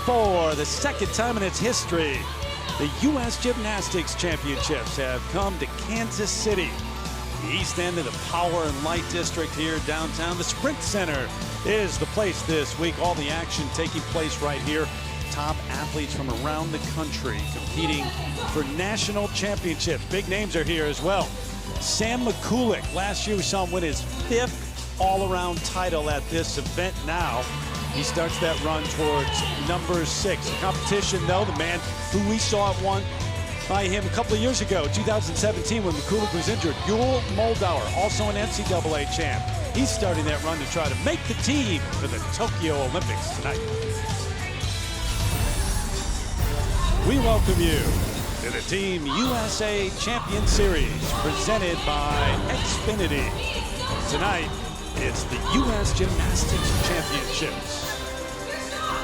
For the second time in its history, the U.S. Gymnastics Championships have come to Kansas City. The east end of the Power and Light District here downtown. The Sprint Center is the place this week. All the action taking place right here. Top athletes from around the country competing for national championships. Big names are here as well. Sam Mikulak, last year we saw him win his 5th all-around title at this event. Now he starts that run towards number 6. The competition, though, the man who we saw it won by him a couple of years ago, 2017, when Mikulak was injured. Moldauer, also an NCAA champ. He's starting that run to try to make the team for the Tokyo Olympics tonight. We welcome you to the Team USA Champion Series presented by Xfinity. Tonight, it's the U.S. Gymnastics Championships.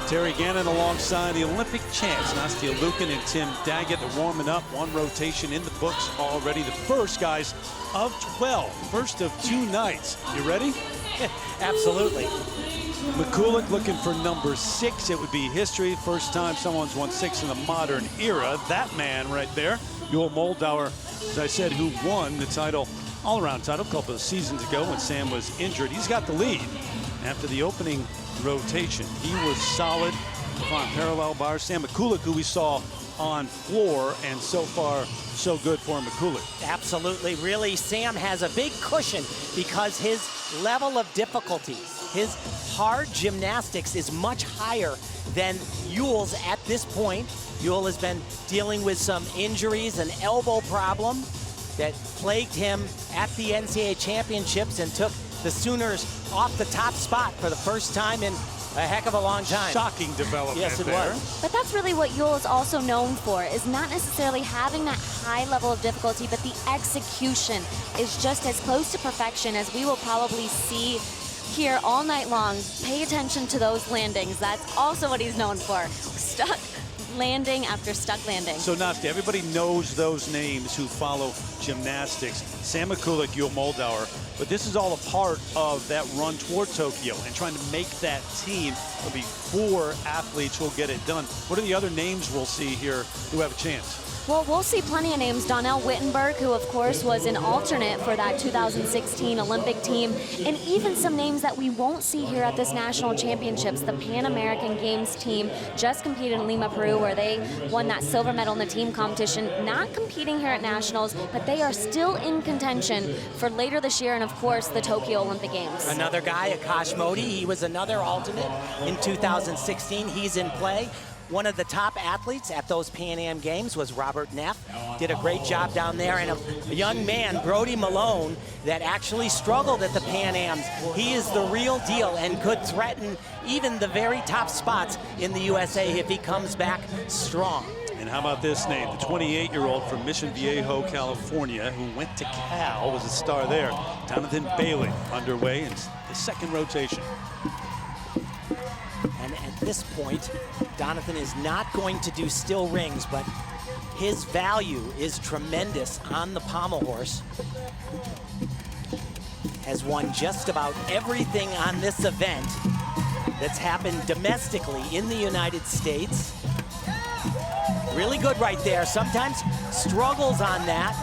Terry Gannon alongside the Olympic champs, Nastia Lukin and Tim Daggett are warming up. One rotation in the books already. The first, guys, of 12. First of 2 nights. You ready? Absolutely. Mikulak looking for number 6. It would be history. First time someone's won 6 in the modern era. That man right there, Moldauer, as I said, who won the title, all-around title, a couple of seasons ago when Sam was injured. He's got the lead after the opening rotation. He was solid on parallel bars. Sam Mikulak, who we saw on floor, and so far, so good for Mikulak. Absolutely. Really, Sam has a big cushion because his level of difficulty, his hard gymnastics is much higher than Yule's at this point. Yule has been dealing with some injuries, an elbow problem that plagued him at the NCAA championships and took the Sooners off the top spot for the first time in a heck of a long time. Shocking development. Yes, it there was. But that's really what Yule is also known for, is not necessarily having that high level of difficulty, but the execution is just as close to perfection as we will probably see here all night long. Pay attention to those landings. That's also what he's known for. Stuck landing after stuck landing. So, Nastia, everybody knows those names who follow gymnastics. Sam Mikulak, Moldauer. But this is all a part of that run toward Tokyo and trying to make that team. There'll be 4 athletes who will get it done. What are the other names we'll see here who have a chance? Well, we'll see plenty of names. Donnell Wittenberg, who of course was an alternate for that 2016 Olympic team, and even some names that we won't see here at this national championships. The Pan American Games team just competed in Lima, Peru, where they won that silver medal in the team competition. Not competing here at nationals, but they are still in contention for later this year and of course the Tokyo Olympic Games. Another guy, Akash Modi, he was another alternate in 2016. He's in play. One of the top athletes at those Pan Am Games was Robert Neff. Did a great job down there. And a young man, Brody Malone, that actually struggled at the Pan Ams. He is the real deal and could threaten even the very top spots in the USA if he comes back strong. And how about this name? The 28-year-old from Mission Viejo, California, who went to Cal, was a star there. Jonathan Bailey underway in the second rotation. And at this point, Jonathan is not going to do still rings, but his value is tremendous on the pommel horse. Has won just about everything on this event that's happened domestically in the United States. Really good right there. Sometimes struggles on that.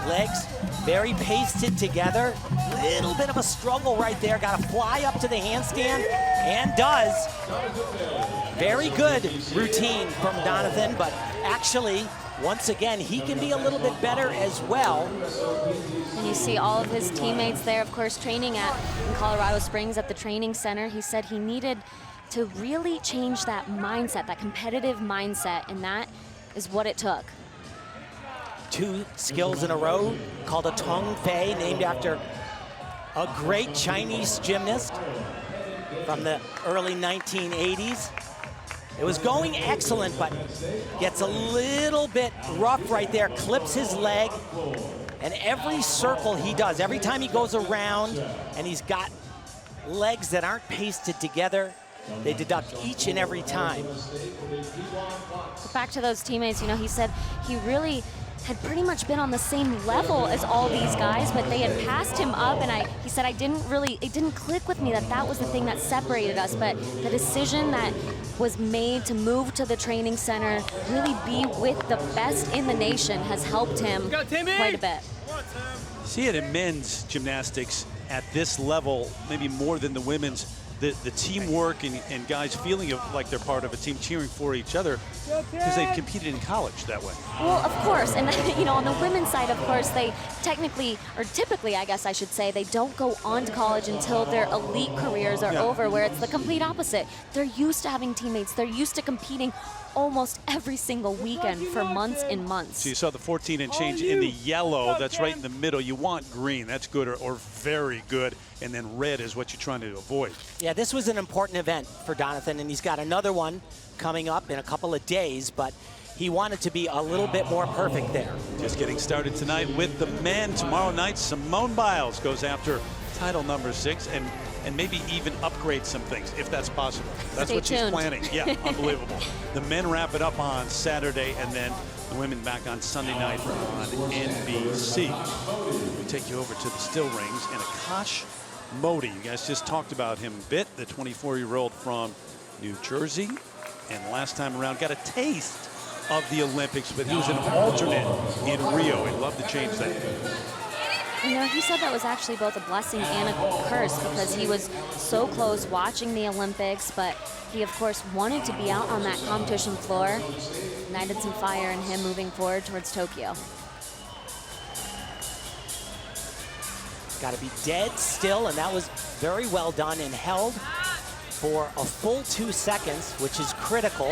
Legs very pasted together. Little bit of a struggle right there. Got to fly up to the handstand, and does. Very good routine from Jonathan, but actually, once again, he can be a little bit better as well. And you see all of his teammates there, of course, training in Colorado Springs at the training center. He said he needed to really change that mindset, that competitive mindset, and that is what it took. 2 skills in a row, called a Tong Fei, named after a great Chinese gymnast from the early 1980s. It was going excellent, but gets a little bit rough right there, clips his leg, and every circle he does, every time he goes around and he's got legs that aren't pasted together, they deduct each and every time. Back to those teammates, you know, he said he really had pretty much been on the same level as all these guys, but they had passed him up, and he said, it didn't click with me that was the thing that separated us, but the decision that was made to move to the training center, really be with the best in the nation, has helped him quite a bit. See it in men's gymnastics at this level, maybe more than the women's. The teamwork and guys feeling like they're part of a team, cheering for each other, because they've competed in college that way. Well, of course, and you know, on the women's side, of course, they technically, or typically, I guess I should say, they don't go on to college until their elite careers are over, where it's the complete opposite. They're used to having teammates. They're used to competing almost every single weekend for months and months. So you saw the 14 and change in the yellow. That's right in the middle. You want green. That's good or very good. And then red is what you're trying to avoid. Yeah, this was an important event for Donathan, and he's got another one coming up in a couple of days, but he wanted to be a little bit more perfect there. Just getting started tonight with the men. Tomorrow night, Simone Biles goes after title number 6 and maybe even upgrade some things, if that's possible. That's what she's planning. Yeah, unbelievable. The men wrap it up on Saturday, and then the women back on Sunday night on NBC. We take you over to the still rings, and Akash Modi. You guys just talked about him a bit, the 24-year-old from New Jersey. And last time around, got a taste of the Olympics, but he was an alternate in Rio. He'd love to change that. You know, he said that was actually both a blessing and a curse, because he was so close watching the Olympics, but he, of course, wanted to be out on that competition floor. Ignited some fire in him moving forward towards Tokyo. Got to be dead still, and that was very well done and held for a full 2 seconds, which is critical.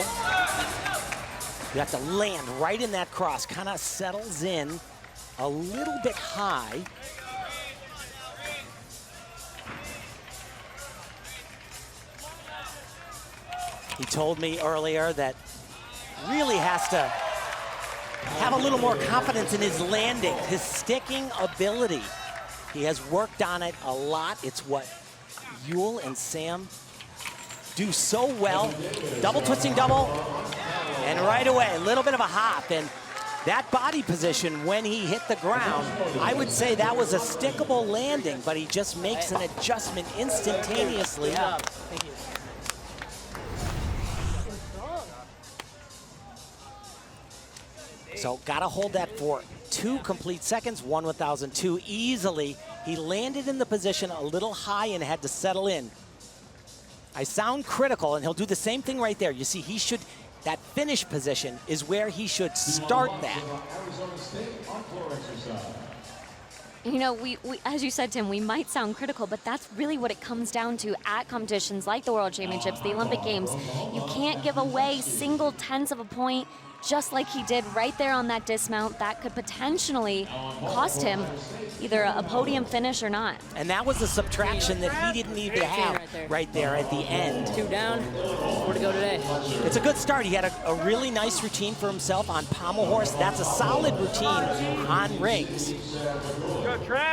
You have to land right in that cross, kind of settles in a little bit high. He told me earlier that really has to have a little more confidence in his landing, his sticking ability. He has worked on it a lot. It's what Yul and Sam do so well. Double twisting double, and right away, a little bit of a hop. And that body position when he hit the ground, I would say that was a stickable landing, but he just makes an adjustment instantaneously. Yeah. Thank you. So gotta hold that for 2 complete seconds, 1/1002 easily. He landed in the position a little high and had to settle in. I sound critical, and he'll do the same thing right there. You see, he should, that finish position is where he should start that. You know, we as you said, Tim, we might sound critical, but that's really what it comes down to at competitions like the World Championships, the Olympic Games. You can't give away single tenths of a point, just like he did right there on that dismount. That could potentially cost him either a podium finish or not. And that was a subtraction that he didn't even have right there at the end. 2 down, 4 to go today. It's a good start. He had a really nice routine for himself on pommel horse. That's a solid routine on rings.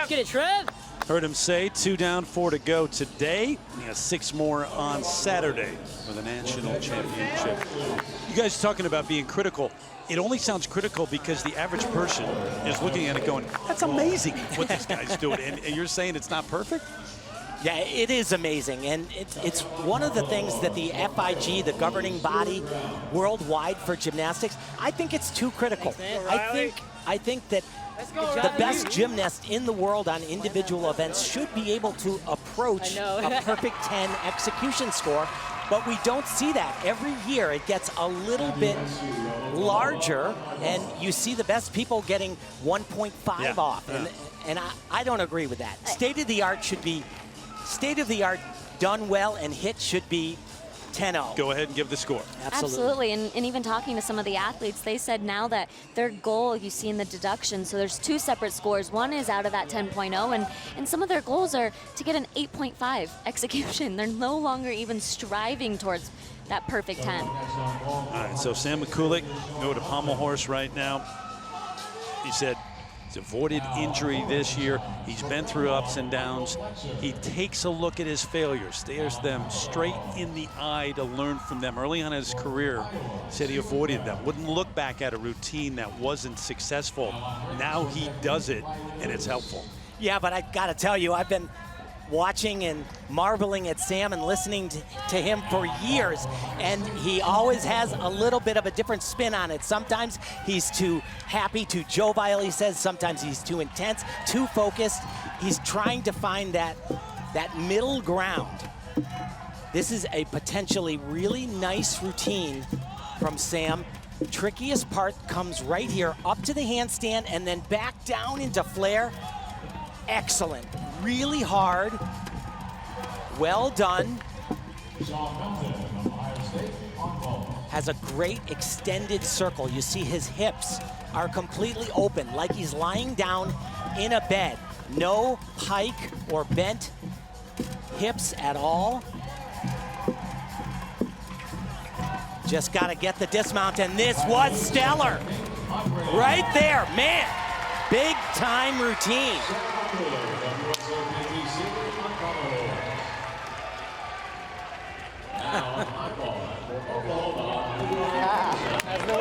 Get it, Trev. Heard him say 2 down, 4 to go today. He has 6 more on Saturday for the national championship. You guys talking about being critical. It only sounds critical because the average person is looking at it going, that's amazing what this guy's doing. And you're saying it's not perfect? Yeah, it is amazing, and it's one of the things that the FIG, the governing body worldwide for gymnastics, I think it's too critical. Thanks, I think that the best gymnast in the world on individual events should be able to approach a perfect 10 execution score, but we don't see that. Every year it gets a little bit larger, and you see the best people getting 1.5 off, and I don't agree with that. State-of-the-art should be, state-of-the-art done well and hit should be 10-0. Go ahead and give the score. Absolutely. And even talking to some of the athletes, they said now that their goal, you see in the deduction, so there's 2 separate scores. One is out of that 10.0, and some of their goals are to get an 8.5 execution. They're no longer even striving towards that perfect 10. All right, so Sam Mikulak, go to pommel horse right now. He said He's avoided injury this year. He's been through ups and downs. He takes a look at his failures, stares them straight in the eye to learn from them. Early on in his career, he said he avoided them, wouldn't look back at a routine that wasn't successful. Now he does it, and it's helpful. Yeah, but I gotta tell you, I've been watching and marveling at Sam and listening to him for years, and he always has a little bit of a different spin on it. Sometimes he's too happy, too jovial, he says. Sometimes he's too intense, too focused. He's trying to find that middle ground. This is a potentially really nice routine from Sam. Trickiest part comes right here, up to the handstand and then back down into flare. Excellent, really hard, well done. Has a great extended circle. You see his hips are completely open, like he's lying down in a bed. No pike or bent hips at all. Just gotta get the dismount, and this was stellar. Right there, man, big time routine.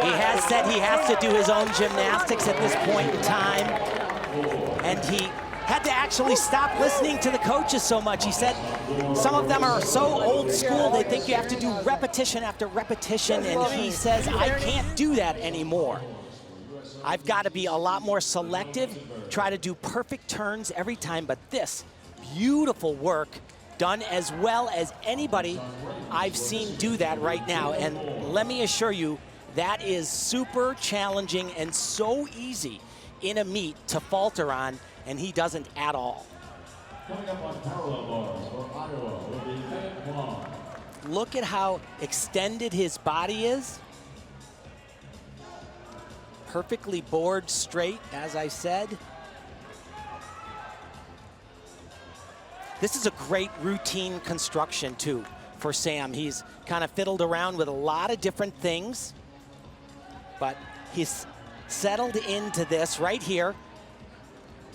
He has said he has to do his own gymnastics at this point in time, and he had to actually stop listening to the coaches so much. He said some of them are so old school, they think you have to do repetition after repetition, and he says, I can't do that anymore. I've got to be a lot more selective, try to do perfect turns every time, but this beautiful work done as well as anybody I've seen do that right now. And let me assure you, that is super challenging and so easy in a meet to falter on, and he doesn't at all. Look at how extended his body is. Perfectly bored straight, as I said. This is a great routine construction, too, for Sam. He's kind of fiddled around with a lot of different things, but he's settled into this right here,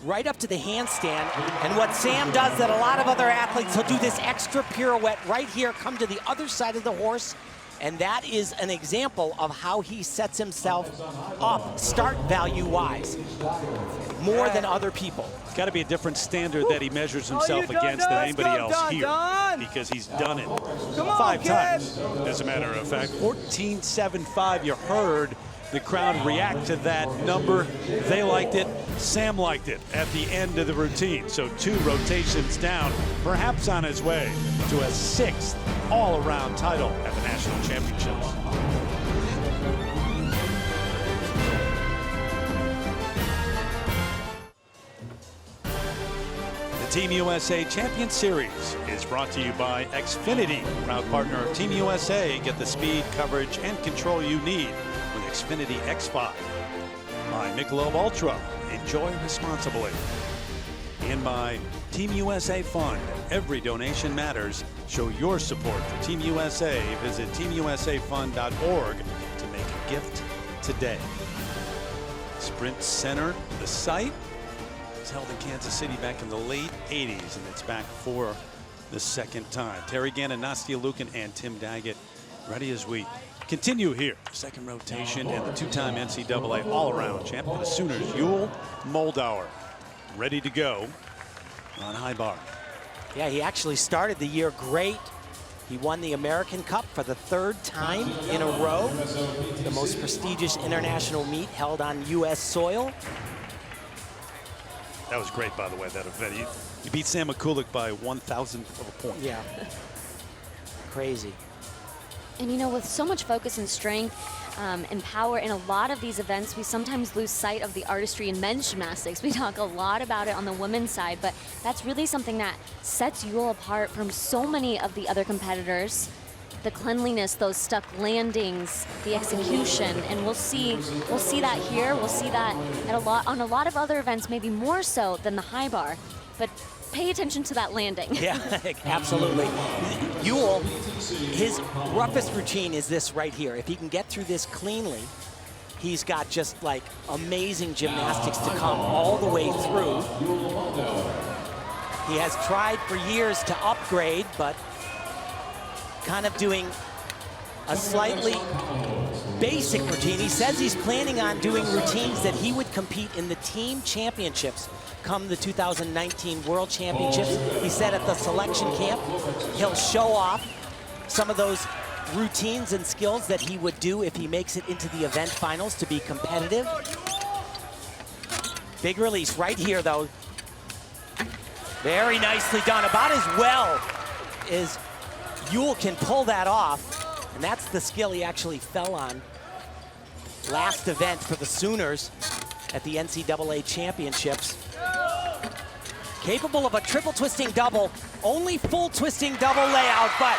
right up to the handstand. And what Sam does that a lot of other athletes, he'll do this extra pirouette right here, come to the other side of the horse, and that is an example of how he sets himself up, start value-wise, more than other people. It's got to be a different standard that he measures himself against than anybody else here, because he's done it 5 times, as a matter of fact. 14.75, you heard the crowd react to that number. They liked it, Sam liked it at the end of the routine. So 2 rotations down, perhaps on his way to a 6th all-around title at the National Championships. The Team USA Champion Series is brought to you by Xfinity, proud partner of Team USA. Get the speed, coverage, and control you need with Xfinity X5. By Mikulak Ultra, enjoy responsibly. And by Team USA Fund, every donation matters. Show your support for Team USA. Visit teamusafund.org to make a gift today. Sprint Center, the site, was held in Kansas City back in the late 80s, and it's back for the 2nd time. Terry Gannon, Nastia Lukin, and Tim Daggett ready as we continue here. 2nd rotation, and the 2-time NCAA all-around champ for the Sooners, Yul Moldauer, ready to go on high bar. Yeah, he actually started the year great. He won the American Cup for the 3rd time in a row, the most prestigious international meet held on U.S. soil. That was great, by the way, that event. He beat Sam Mikulak by 1,000th of a point. Yeah, crazy. And you know, with so much focus and strength and power in a lot of these events, we sometimes lose sight of the artistry in men's gymnastics. We talk a lot about it on the women's side, but that's really something that sets Yul apart from so many of the other competitors. The cleanliness, those stuck landings, the execution, and we'll see that here. We'll see that at on a lot of other events, maybe more so than the high bar. But pay attention to that landing. Yeah, absolutely. Yul, his roughest routine is this right here. If he can get through this cleanly, He's got just like amazing gymnastics to come all the way through. He has tried for years to upgrade, but kind of doing a slightly basic routine. He says he's planning on doing routines that he would compete in the team championships come the 2019 World Championships. He said at the selection camp, he'll show off some of those routines and skills that he would do if he makes it into the event finals to be competitive. Big release right here, though. Very nicely done, about as well as Yule can pull that off. And that's the skill he actually fell on last event for the Sooners at the NCAA Championships. Capable of a triple twisting double, only full twisting double layout, but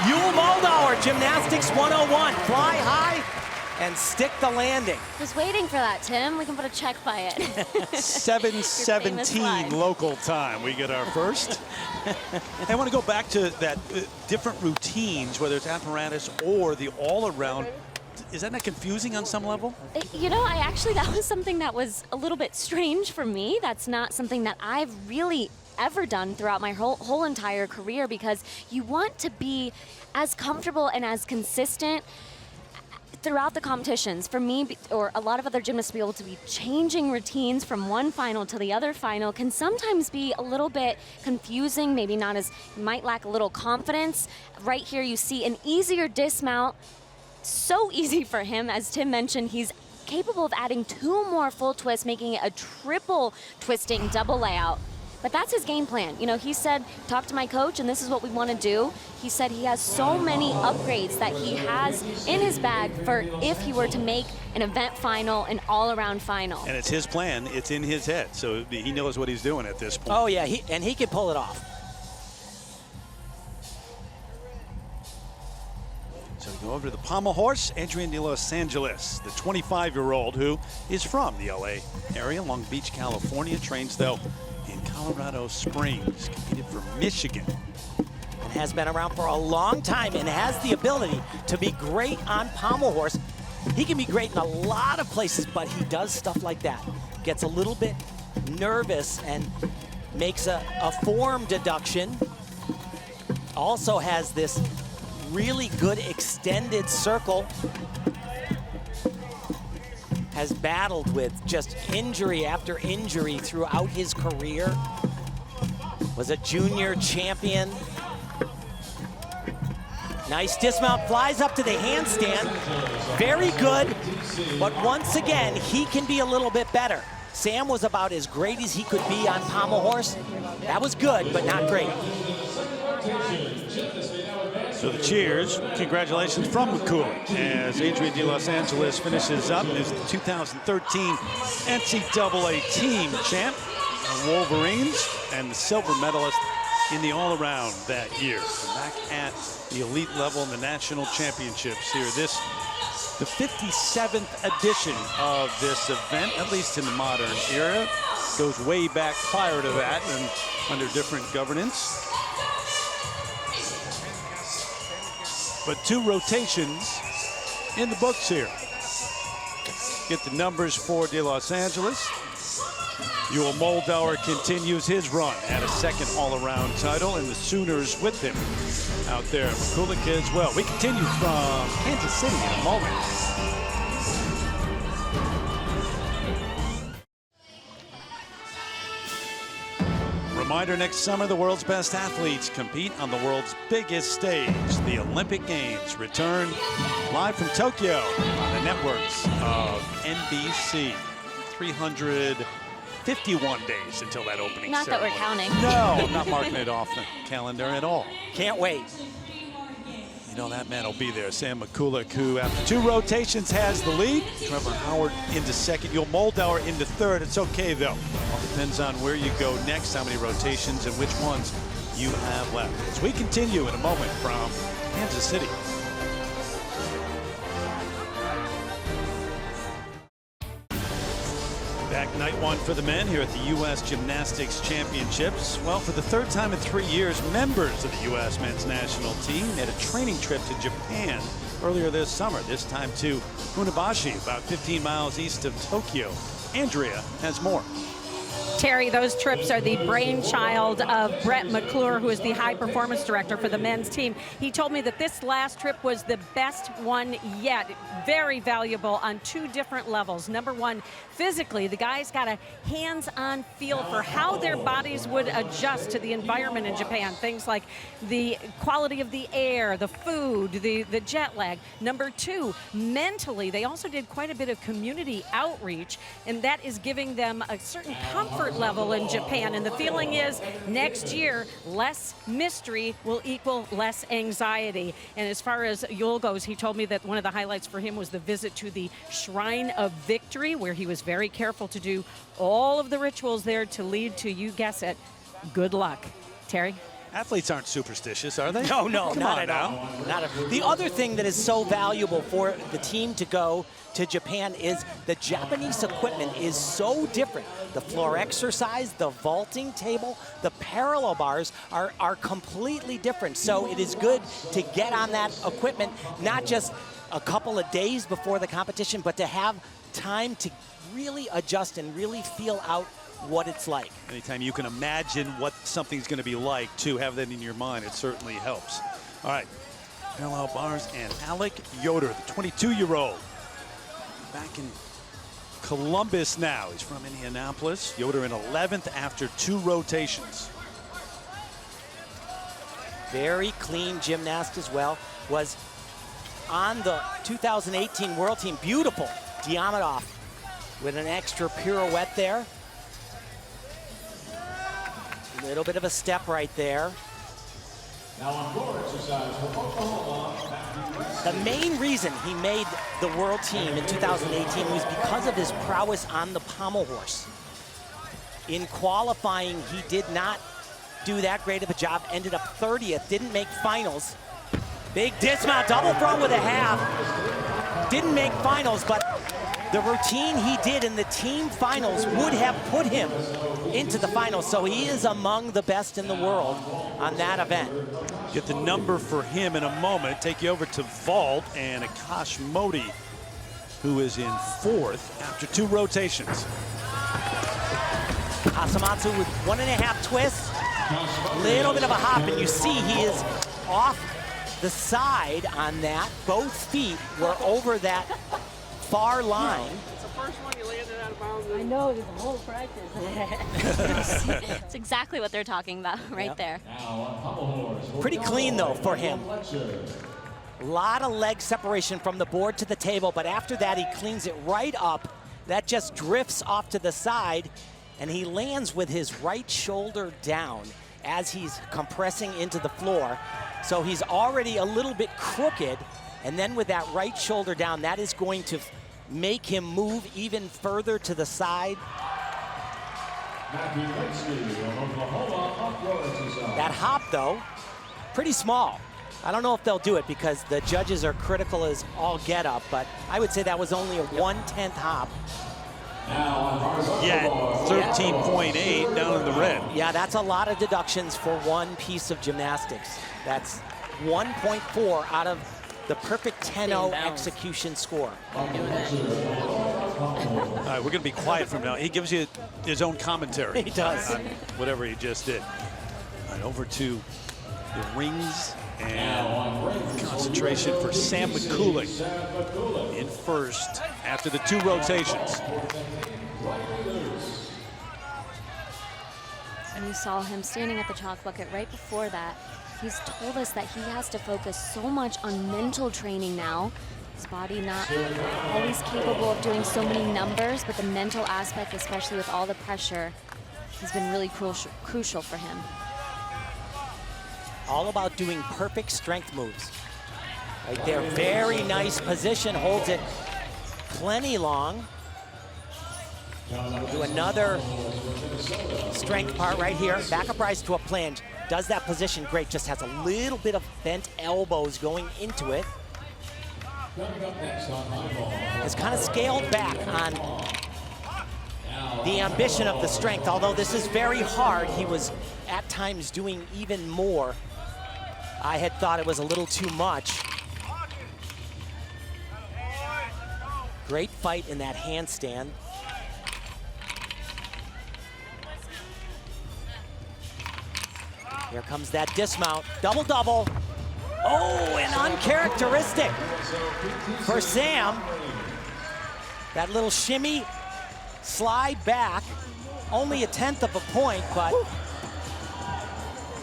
Yule Moldauer, Gymnastics 101, fly high and stick the landing. Was waiting for that, Tim. We can put a check by it. 7:17 local time. We get our first. I want to go back to that different routines, whether it's apparatus or the all-around. Is that not confusing on some level? You know, that was something that was a little bit strange for me. That's not something that I've really ever done throughout my whole entire career, because you want to be as comfortable and as consistent throughout the competitions. For me, or a lot of other gymnasts, to be able to be changing routines from one final to the other final can sometimes be a little bit confusing, maybe not as, might lack a little confidence. Right here you see an easier dismount. So easy for him. As Tim mentioned, he's capable of adding 2 more full twists, making it a triple twisting double layout. But that's his game plan. You know, he said, talk to my coach, and this is what we want to do. He said he has so many upgrades that he has in his bag for if he were to make an event final, an all-around final. And it's his plan. It's in his head. So he knows what he's doing at this point. Oh, yeah, he can pull it off. So we go over to the pommel horse, Adrian de Los Angeles, the 25-year-old who is from the LA area, Long Beach, California, trains though in Colorado Springs, competed for Michigan. And has been around for a long time and has the ability to be great on pommel horse. He can be great in a lot of places, but he does stuff like that. Gets a little bit nervous and makes a form deduction. Also has this really good extended circle. Has battled with just injury after injury throughout his career. Was a junior champion. Nice dismount, flies up to the handstand. Very good, but once again, he can be a little bit better. Sam was about as great as he could be on pommel horse. That was good, but not great. So the cheers, congratulations from Mikulak as Adrian de Los Angeles finishes up as the 2013 NCAA team champ, Wolverines, and the silver medalist in the all-around that year. Back at the elite level in the national championships here. The 57th edition of this event, at least in the modern era, goes way back prior to that and under different governance. But 2 rotations in the books here. Get the numbers for De Los Angeles. Yule Moldauer continues his run at a second all-around title, and the Sooners with him out there. Mikulak as well. We continue from Kansas City in a moment. Reminder, next summer, the world's best athletes compete on the world's biggest stage. The Olympic Games return live from Tokyo on the networks of NBC. 351 days until that opening Not ceremony. that we're counting. No, I'm not marking it off the calendar at all. Can't wait. You know that man will be there. Sam Mikulak, who after 2 rotations has the lead. Trevor Howard into second. Yule Moldauer into third. It's okay, though. All depends on where you go next, how many rotations, and which ones you have left. As we continue in a moment from Kansas City. Back night 1 for the men here at the U.S. Gymnastics Championships. Well, for the 3rd time in 3 years, members of the U.S. men's national team made a training trip to Japan earlier this summer, this time to Funabashi, about 15 miles east of Tokyo. Andrea has more. Terry, those trips are the brainchild of Brett McClure, who is the high performance director for the men's team. He told me that this last trip was the best one yet. Very valuable on two different levels. Number one, physically, the guys got a hands-on feel for how their bodies would adjust to the environment in Japan. Things like the quality of the air, the food, the jet lag. Number two, mentally, they also did quite a bit of community outreach, and that is giving them a certain comfort level in Japan. And the feeling is next year, less mystery will equal less anxiety. And as far as Yul goes, he told me that one of the highlights for him was the visit to the Shrine of Victory, where he was very careful to do all of the rituals there to lead to, you guess it, good luck. Terry? Athletes aren't superstitious, are they? No, Come not on at now. all. Not at all. The other thing that is so valuable for the team to go to Japan is the Japanese equipment is so different. The floor exercise, the vaulting table, the parallel bars are completely different. So it is good to get on that equipment, not just a couple of days before the competition, but to have time to really adjust and really feel out what it's like. Anytime you can imagine what something's going to be like, to have that in your mind, it certainly helps. All right, parallel bars, and Alec Yoder, the 22-year-old, back in Columbus now. He's from Indianapolis. Yoder in 11th after 2 rotations. Very clean gymnast as well. Was on the 2018 World Team. Beautiful Diamondov with an extra pirouette there. A little bit of a step right there. The main reason he made the World Team in 2018 was because of his prowess on the pommel horse. In qualifying, he did not do that great of a job. Ended up 30th, didn't make finals. Big dismount, double front with a half. Didn't make finals, but the routine he did in the team finals would have put him into the finals. So he is among the best in the world on that event. Get the number for him in a moment. Take you over to vault and Akash Modi, who is in 4th after 2 rotations. Asamatsu with 1.5 twists. Little bit of a hop, and you see he is off the side on that. Both feet were over that far line. It's the first one you landed out of bounds. I know, there's a whole practice. It's exactly what they're talking about right there. Pretty clean though for him. A lot of leg separation from the board to the table, but after that he cleans it right up. That just drifts off to the side, and he lands with his right shoulder down as he's compressing into the floor. So he's already a little bit crooked, and then with that right shoulder down, that is going to make him move even further to the side. That hop, though, pretty small. I don't know if they'll do it because the judges are critical as all get up, but I would say that was only a 1/10 hop. Yet 13.8 down in the red. Yeah, that's a lot of deductions for one piece of gymnastics. That's 1.4 out of the perfect 10-0 execution score. All right, we're going to be quiet from now. He gives you his own commentary. He does. On whatever he just did. All right, over to the rings and concentration for Sam Mikulak in 1st after the 2 rotations. And we saw him standing at the chalk bucket right before that. He's told us that he has to focus so much on mental training now. His body not always capable of doing so many numbers, but the mental aspect, especially with all the pressure, has been really crucial for him. All about doing perfect strength moves. Right there, very nice position, holds it plenty long. We'll do another strength part right here. Back up rise to a plunge. Does that position great, just has a little bit of bent elbows going into it. It's kind of scaled back on the ambition of the strength, although this is very hard. He was at times doing even more. I had thought it was a little too much. Great fight in that handstand. Here comes that dismount, double-double. Oh, and uncharacteristic for Sam. That little shimmy, slide back, only a 1/10 of a point, but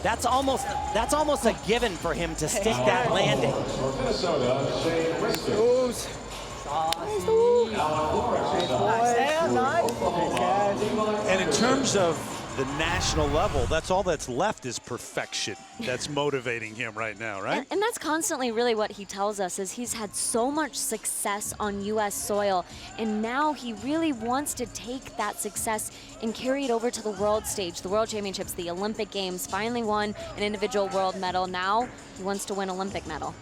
that's almost a given for him to stick that landing. And in terms of the national level, that's all that's left is perfection. That's motivating him right now, right? And that's constantly really what he tells us, is he's had so much success on U.S. soil, and now he really wants to take that success and carry it over to the world stage, the World Championships, the Olympic Games, finally won an individual world medal. Now he wants to win Olympic medal.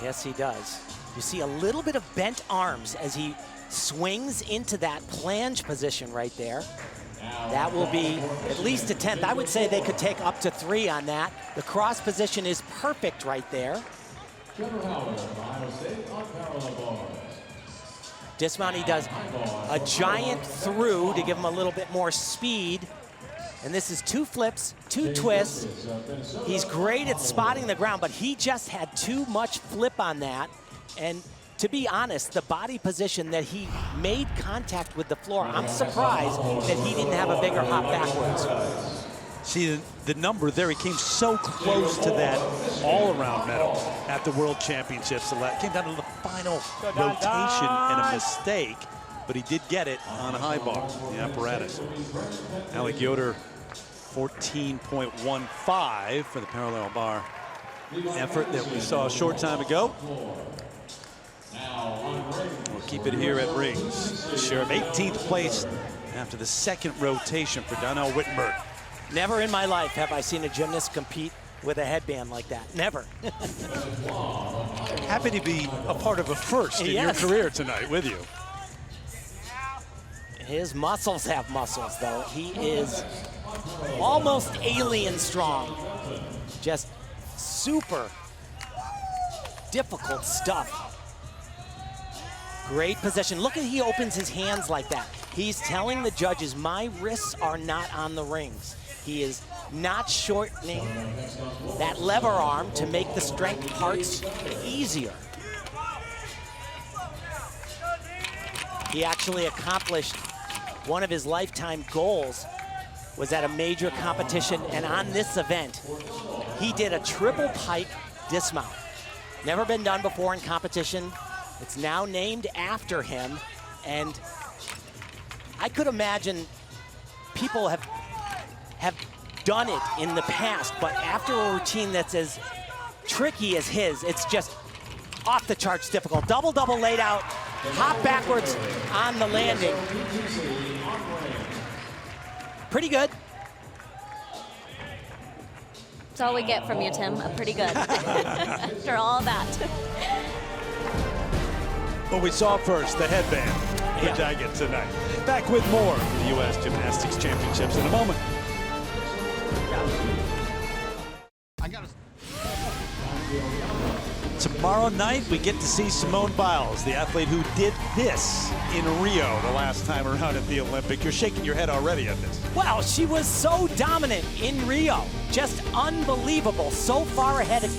Yes, he does. You see a little bit of bent arms as he swings into that planche position right there. That will be at least a 10th. I would say they could take up to 3 on that. The cross position is perfect right there. Dismount, he does a giant through to give him a little bit more speed. And this is 2 flips, 2 twists. He's great at spotting the ground, but he just had too much flip on that. And to be honest, the body position that he made contact with the floor, I'm surprised that he didn't have a bigger hop backwards. See, the number there, he came so close to that all-around medal at the World Championships. It came down to the final rotation and a mistake, but he did get it on a high bar, the apparatus. Alec Yoder, 14.15 for the parallel bar effort that we saw a short time ago. We'll keep it here at rings. A share of 18th place after the second rotation for Donnell Wittenberg. Never in my life have I seen a gymnast compete with a headband like that. Never. Happy to be a part of a first in your career tonight with you. His muscles have muscles, though. He is almost alien strong. Just super difficult stuff. Great position. Look at he opens his hands like that. He's telling the judges, my wrists are not on the rings. He is not shortening that lever arm to make the strength parts easier. He actually accomplished one of his lifetime goals, was at a major competition, and on this event, he did a triple pike dismount. Never been done before in competition. It's now named after him, and I could imagine people have done it in the past, but after a routine that's as tricky as his, it's just off the charts difficult. Double-double laid out, hop backwards on the landing. Pretty good. That's all we get from you, Tim. Pretty good. After all that. What we saw first, the headband, the jacket tonight. Back with more of the U.S. Gymnastics Championships in a moment. Tomorrow night, we get to see Simone Biles, the athlete who did this in Rio the last time around at the Olympic. You're shaking your head already at this. Well, she was so dominant in Rio. Just unbelievable. So far ahead of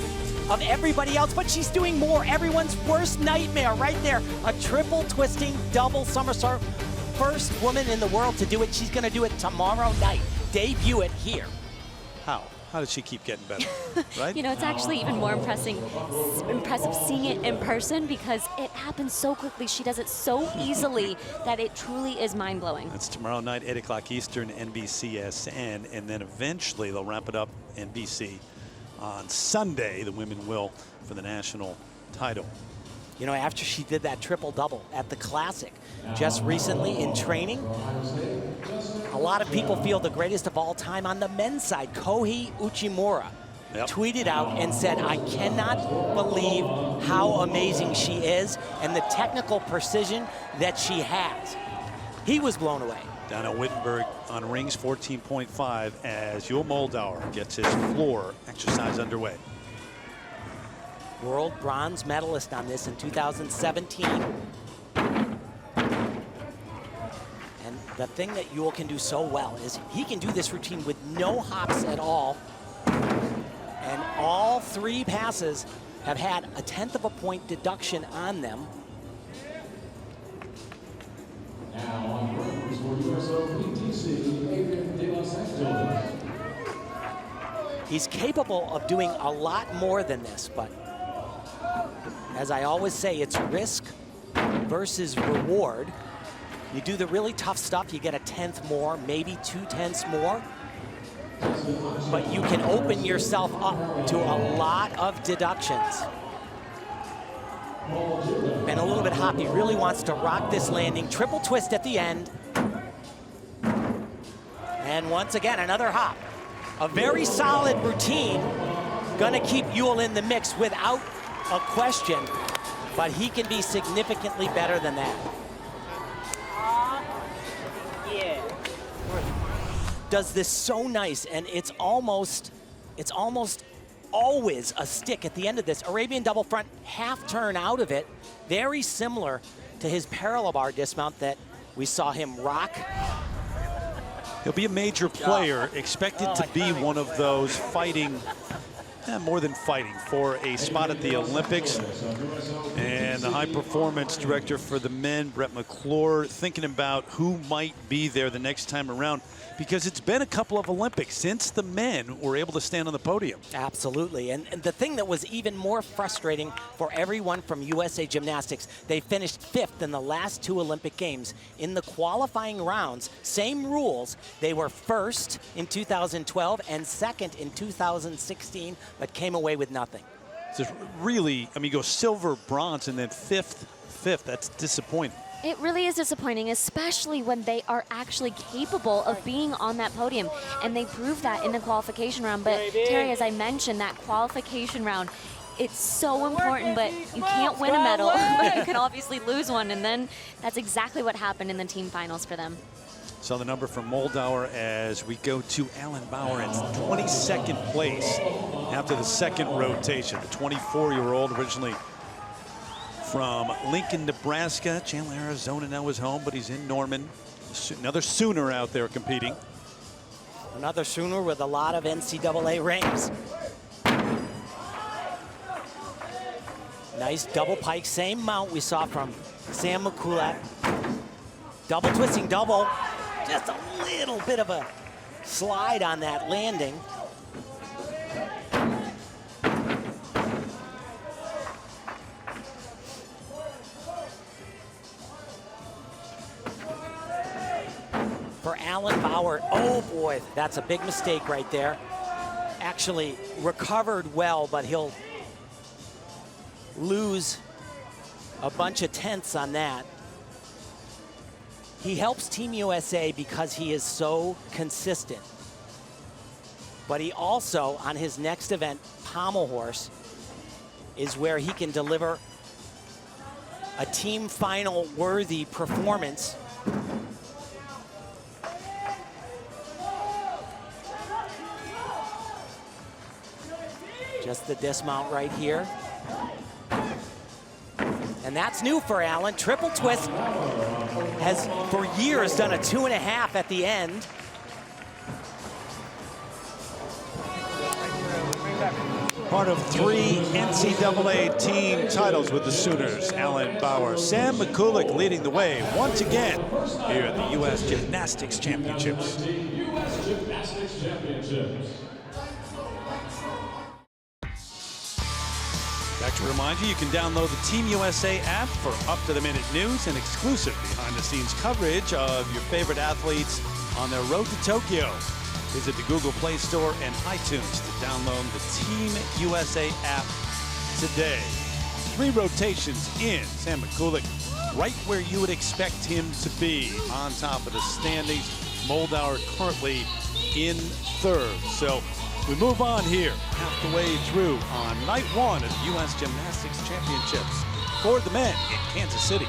everybody else, but she's doing more. Everyone's worst nightmare right there. A triple twisting double somersault. First woman in the world to do it. She's going to do it tomorrow night. Debut it here. How? How does she keep getting better, right? You know, it's actually even more impressive seeing it in person, because it happens so quickly. She does it so easily that it truly is mind-blowing. That's tomorrow night, 8 o'clock Eastern, NBCSN, and then eventually they'll wrap it up NBC on Sunday. The women will for the national title. You know, after she did that triple-double at the Classic just recently in training, a lot of people feel the greatest of all time on the men's side. Kohei Uchimura tweeted out and said, I cannot believe how amazing she is and the technical precision that she has. He was blown away. Donnell Wittenberg on rings 14.5 as Yul Moldauer gets his floor exercise underway. World bronze medalist on this in 2017. the thing that Yule can do so well is he can do this routine with no hops at all. And all 3 passes have had a 1/10 of a point deduction on them. He's capable of doing a lot more than this, but as I always say, it's risk versus reward. You do the really tough stuff, you get a 1/10 more, maybe 2/10 more. But you can open yourself up to a lot of deductions. Been a little bit hoppy, really wants to rock this landing. Triple twist at the end. And once again, another hop. A very solid routine. Gonna keep Yule in the mix without a question, but he can be significantly better than that. Yeah. Does this so nice, and it's almost always a stick at the end of this. Arabian double front, half turn out of it. Very similar to his parallel bar dismount that we saw him rock. He'll be a major player, expected to be one of those fighting, more than fighting, for a spot at the Olympics. And the high performance director for the men, Brett McClure, thinking about who might be there the next time around, because it's been a couple of Olympics since the men were able to stand on the podium. Absolutely, and the thing that was even more frustrating for everyone from USA Gymnastics, they finished 5th in the last 2 Olympic Games. In the qualifying rounds, same rules, they were 1st in 2012 and 2nd in 2016, but came away with nothing. So really, I mean, you go silver, bronze, and then 5th. That's disappointing. It really is disappointing, especially when they are actually capable of being on that podium. And they proved that in the qualification round. But Terry, as I mentioned, that qualification round, it's so important, but you can't win a medal, but you can obviously lose one. And then that's exactly what happened in the team finals for them. So the number from Moldauer as we go to Alan Bauer in 22nd place after the 2nd rotation. The 24-year-old, originally from Lincoln, Nebraska. Chandler, Arizona now is home, but he's in Norman. Another Sooner out there competing. Another Sooner with a lot of NCAA rings. Nice double pike, same mount we saw from Sam Mikulak. Double twisting double. Just a little bit of a slide on that landing. For Alan Bauer, oh boy, that's a big mistake right there. Actually recovered well, but he'll lose a bunch of 10ths on that. He helps Team USA because he is so consistent. But he also, on his next event, Pommel Horse, is where he can deliver a team final worthy performance. Just the dismount right here. And that's new for Alan. Triple twist has for years done a 2.5 at the end. Part of 3 NCAA team titles with the Sooners. Alan Bauer, Sam Mikulak leading the way once again here at the U.S. Gymnastics Championships. Back to remind you, you can download the Team USA app for up-to-the-minute news and exclusive behind-the-scenes coverage of your favorite athletes on their road to Tokyo. Visit the Google Play Store and iTunes to download the Team USA app today. 3 rotations in. Sam Mikulak right where you would expect him to be on top of the standings. Moldauer currently in 3rd. So we move on here, half the way through on night 1 of the U.S. Gymnastics Championships for the men in Kansas City.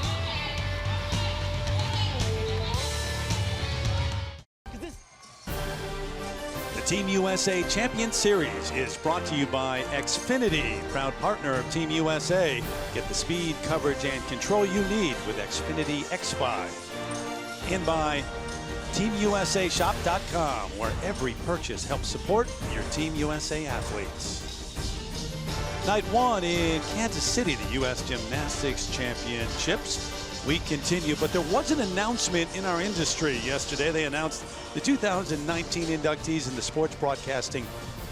The Team USA Champion Series is brought to you by Xfinity, proud partner of Team USA. Get the speed, coverage, and control you need with Xfinity X5. And by TeamUSAShop.com, where every purchase helps support your Team USA athletes. Night one in Kansas City, the U.S. Gymnastics Championships. We continue, but there was an announcement in our industry yesterday. They announced the 2019 inductees in the Sports Broadcasting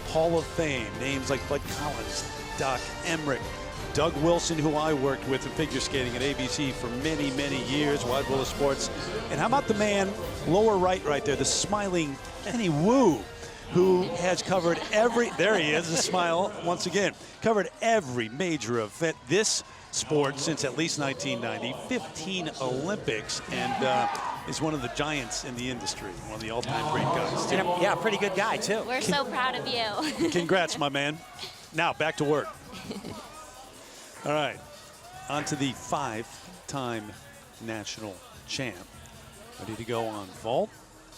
Hall of Fame. Names like Bud Collins, Doc Emmerich, Doug Wilson, who I worked with in figure skating at ABC for many, many years, Wide World of Sports. And how about the man, lower right there, the smiling Kenny Wu, who has covered every, there he is, a smile once again, covered every major event, this sport since at least 1990, 15 Olympics, and is one of the giants in the industry, one of the all-time great guys, too. Yeah, pretty good guy, too. We're so proud of you. Congrats, my man. Now, back to work. All right, on to the 5-time national champ. Ready to go on vault,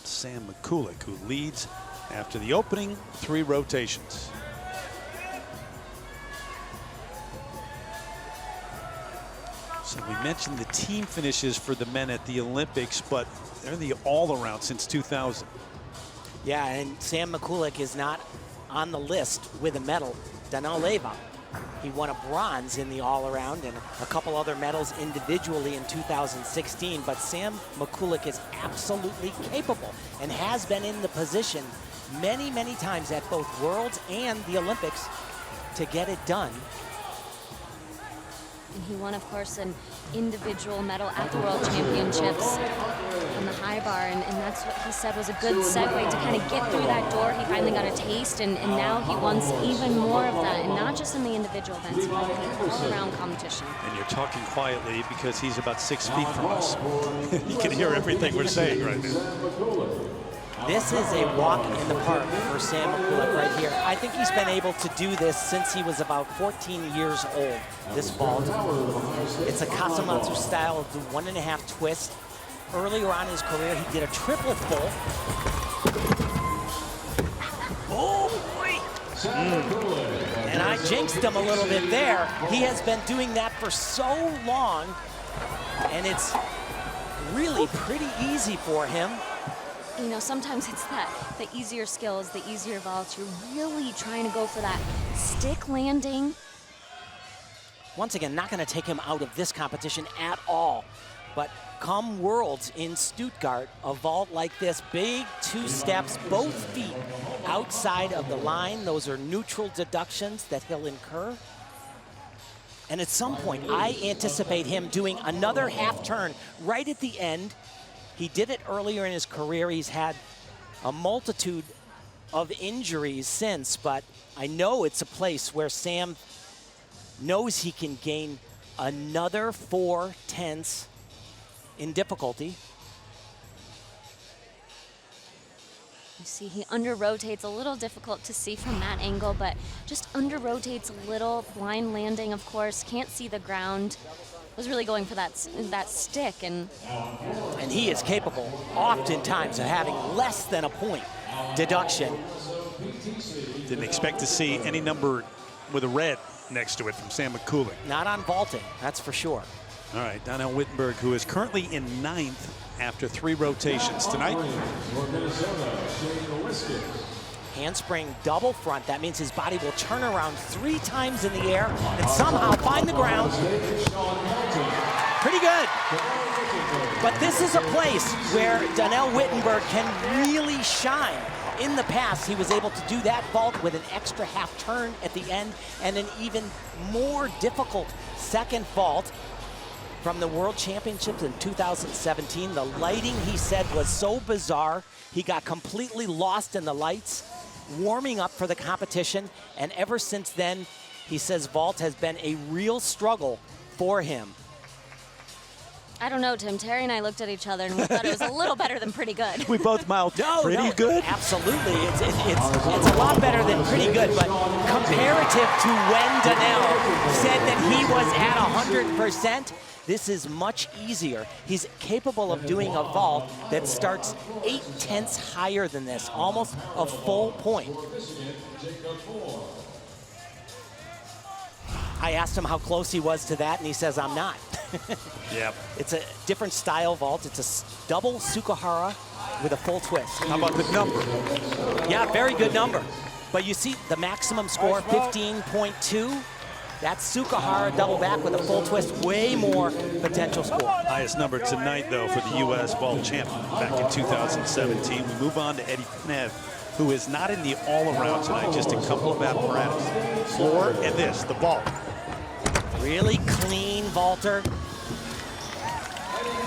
Sam Mikulak, who leads after the opening 3 rotations. So we mentioned the team finishes for the men at the Olympics, but they're the all-around since 2000. Yeah, and Sam Mikulak is not on the list with a medal. Daniel Leva, he won a bronze in the all-around and a couple other medals individually in 2016, but Sam Mikulak is absolutely capable and has been in the position many, many times at both Worlds and the Olympics to get it done. And he won, of course, an individual medal at the World Championships on the high bar, and that's what he said was a good segue to kind of get through that door. He finally got a taste, and now he wants even more of that, and not just in the individual events, but the all-around competition. And you're talking quietly because he's about 6 feet from us. You can hear everything we're saying right now. This is a walk in the park for Sam Mikulak right here. I think he's been able to do this since he was about 14 years old, this vault. It's a Kasamatsu style of the 1.5 twist. Earlier on in his career, he did a triple full. Oh, boy! And I jinxed him a little bit there. He has been doing that for so long, and it's really pretty easy for him. You know, sometimes it's the easier skills, the easier vaults. You're really trying to go for that stick landing. Once again, not going to take him out of this competition at all. But come Worlds in Stuttgart, a vault like this, big 2 steps, both feet outside of the line. Those are neutral deductions that he'll incur. And at some point, I anticipate him doing another half turn right at the end. He did it earlier in his career. He's had a multitude of injuries since, but I know it's a place where Sam knows he can gain another 4/10 in difficulty. You see, he under-rotates, a little difficult to see from that angle, but just under-rotates a little, blind landing, of course, can't see the ground. Was really going for that stick, and he is capable oftentimes of having less than a point deduction. Didn't expect to see any number with a red next to it from Sam Mikulak. Not on vaulting, that's for sure. All right, Donnell Wittenberg, who is currently in 9th after 3 rotations tonight. Handspring double front. That means his body will turn around 3 times in the air and somehow find the ground. Pretty good. But this is a place where Donnell Wittenberg can really shine. In the past, he was able to do that vault with an extra half turn at the end and an even more difficult second vault from the World Championships in 2017. The lighting, he said, was so bizarre. He got completely lost in the lights, warming up for the competition, and ever since then, he says vault has been a real struggle for him. I don't know, Tim. Terry and I looked at each other and we thought it was a little better than pretty good. We both mouthed pretty good. Absolutely, it's a lot better than pretty good, but comparative to when Donnell said that he was at 100%, this is much easier. He's capable of doing a vault that starts 8/10 higher than this, almost a full point. I asked him how close he was to that, and he says, I'm not. Yep. It's a different style vault. It's a double Sukahara with a full twist. How about the number? Yeah, very good number. But you see the maximum score, 15.2. That's Sukahara double back with a full twist, way more potential score. Highest number tonight, though, for the U.S. vault champ back in 2017. We move on to Eddie Pnev, who is not in the all-around tonight, just a couple of apparatus. Floor and this, the vault. Really clean vaulter.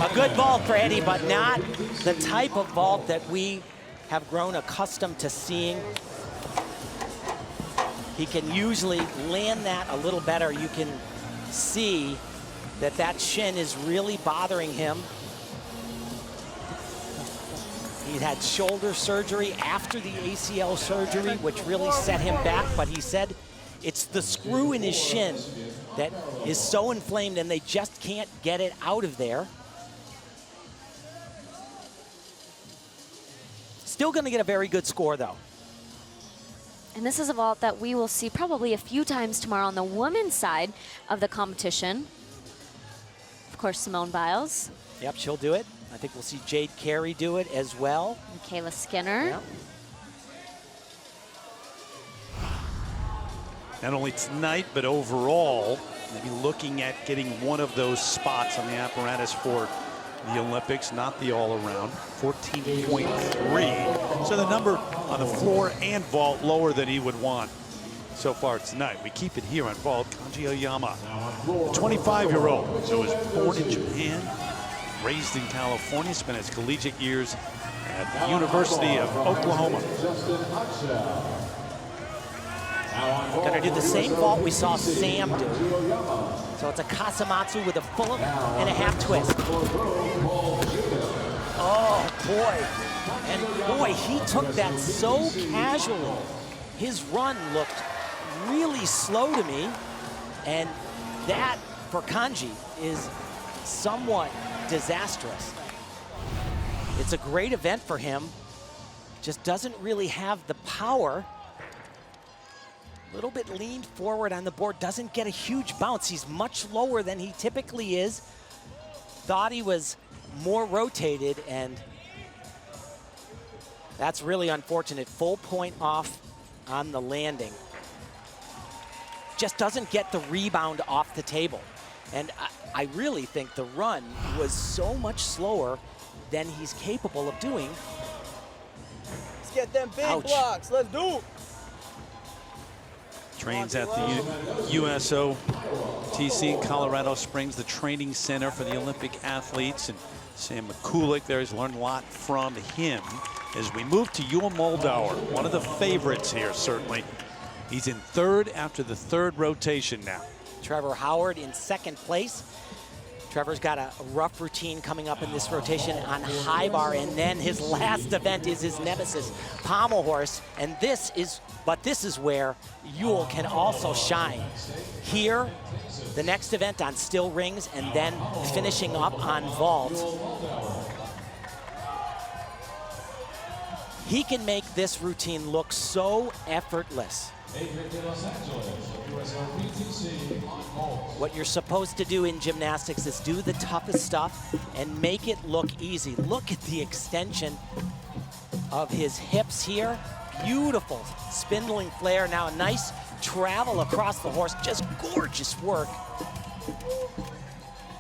A good vault for Eddie, but not the type of vault that we have grown accustomed to seeing. He can usually land that a little better. You can see that that shin is really bothering him. He had shoulder surgery after the ACL surgery, which really set him back, but he said it's the screw in his shin that is so inflamed and they just can't get it out of there. Still gonna get a very good score though. And this is a vault that we will see probably a few times tomorrow on the women's side of the competition. Of course, Simone Biles. Yep, she'll do it. I think we'll see Jade Carey do it as well. Michaela Skinner. Yep. Not only tonight, but overall, maybe looking at getting one of those spots on the apparatus for the Olympics, not the all-around, 14.3. So the number on the floor and vault lower than he would want so far tonight. We keep it here on vault. Kanji Oyama, 25-year-old, who was born in Japan, raised in California, spent his collegiate years at the University of Oklahoma. Gonna do the same vault we saw Sam do. So it's a Kasamatsu with a full and a half twist. Oh boy, and boy, he took that so casually. His run looked really slow to me, and that for Kanji is somewhat disastrous. It's a great event for him, just doesn't really have the power. A little bit leaned forward on the board, doesn't get a huge bounce. He's much lower than he typically is. Thought he was more rotated, and that's really unfortunate. Full point off on the landing. Just doesn't get the rebound off the table. And I really think the run was so much slower than he's capable of doing. Let's get them big Ouch. blocks. Let's do it. Trains at the USOTC in Colorado Springs, the training center for the Olympic athletes. And Sam Mikulak there has learned a lot from him. As we move to Yul Moldauer, one of the favorites here, certainly. He's in third after the third rotation now. Trevor Howard in second place. Trevor's got a rough routine coming up in this rotation on high bar, and then his last event is his nemesis, pommel horse, and this is where Yul can also shine. Here, the next event on still rings, and then finishing up on vault. He can make this routine look so effortless. What you're supposed to do in gymnastics is do the toughest stuff and make it look easy. Look at the extension of his hips here. Beautiful spindling flare. Now a nice travel across the horse. Just gorgeous work.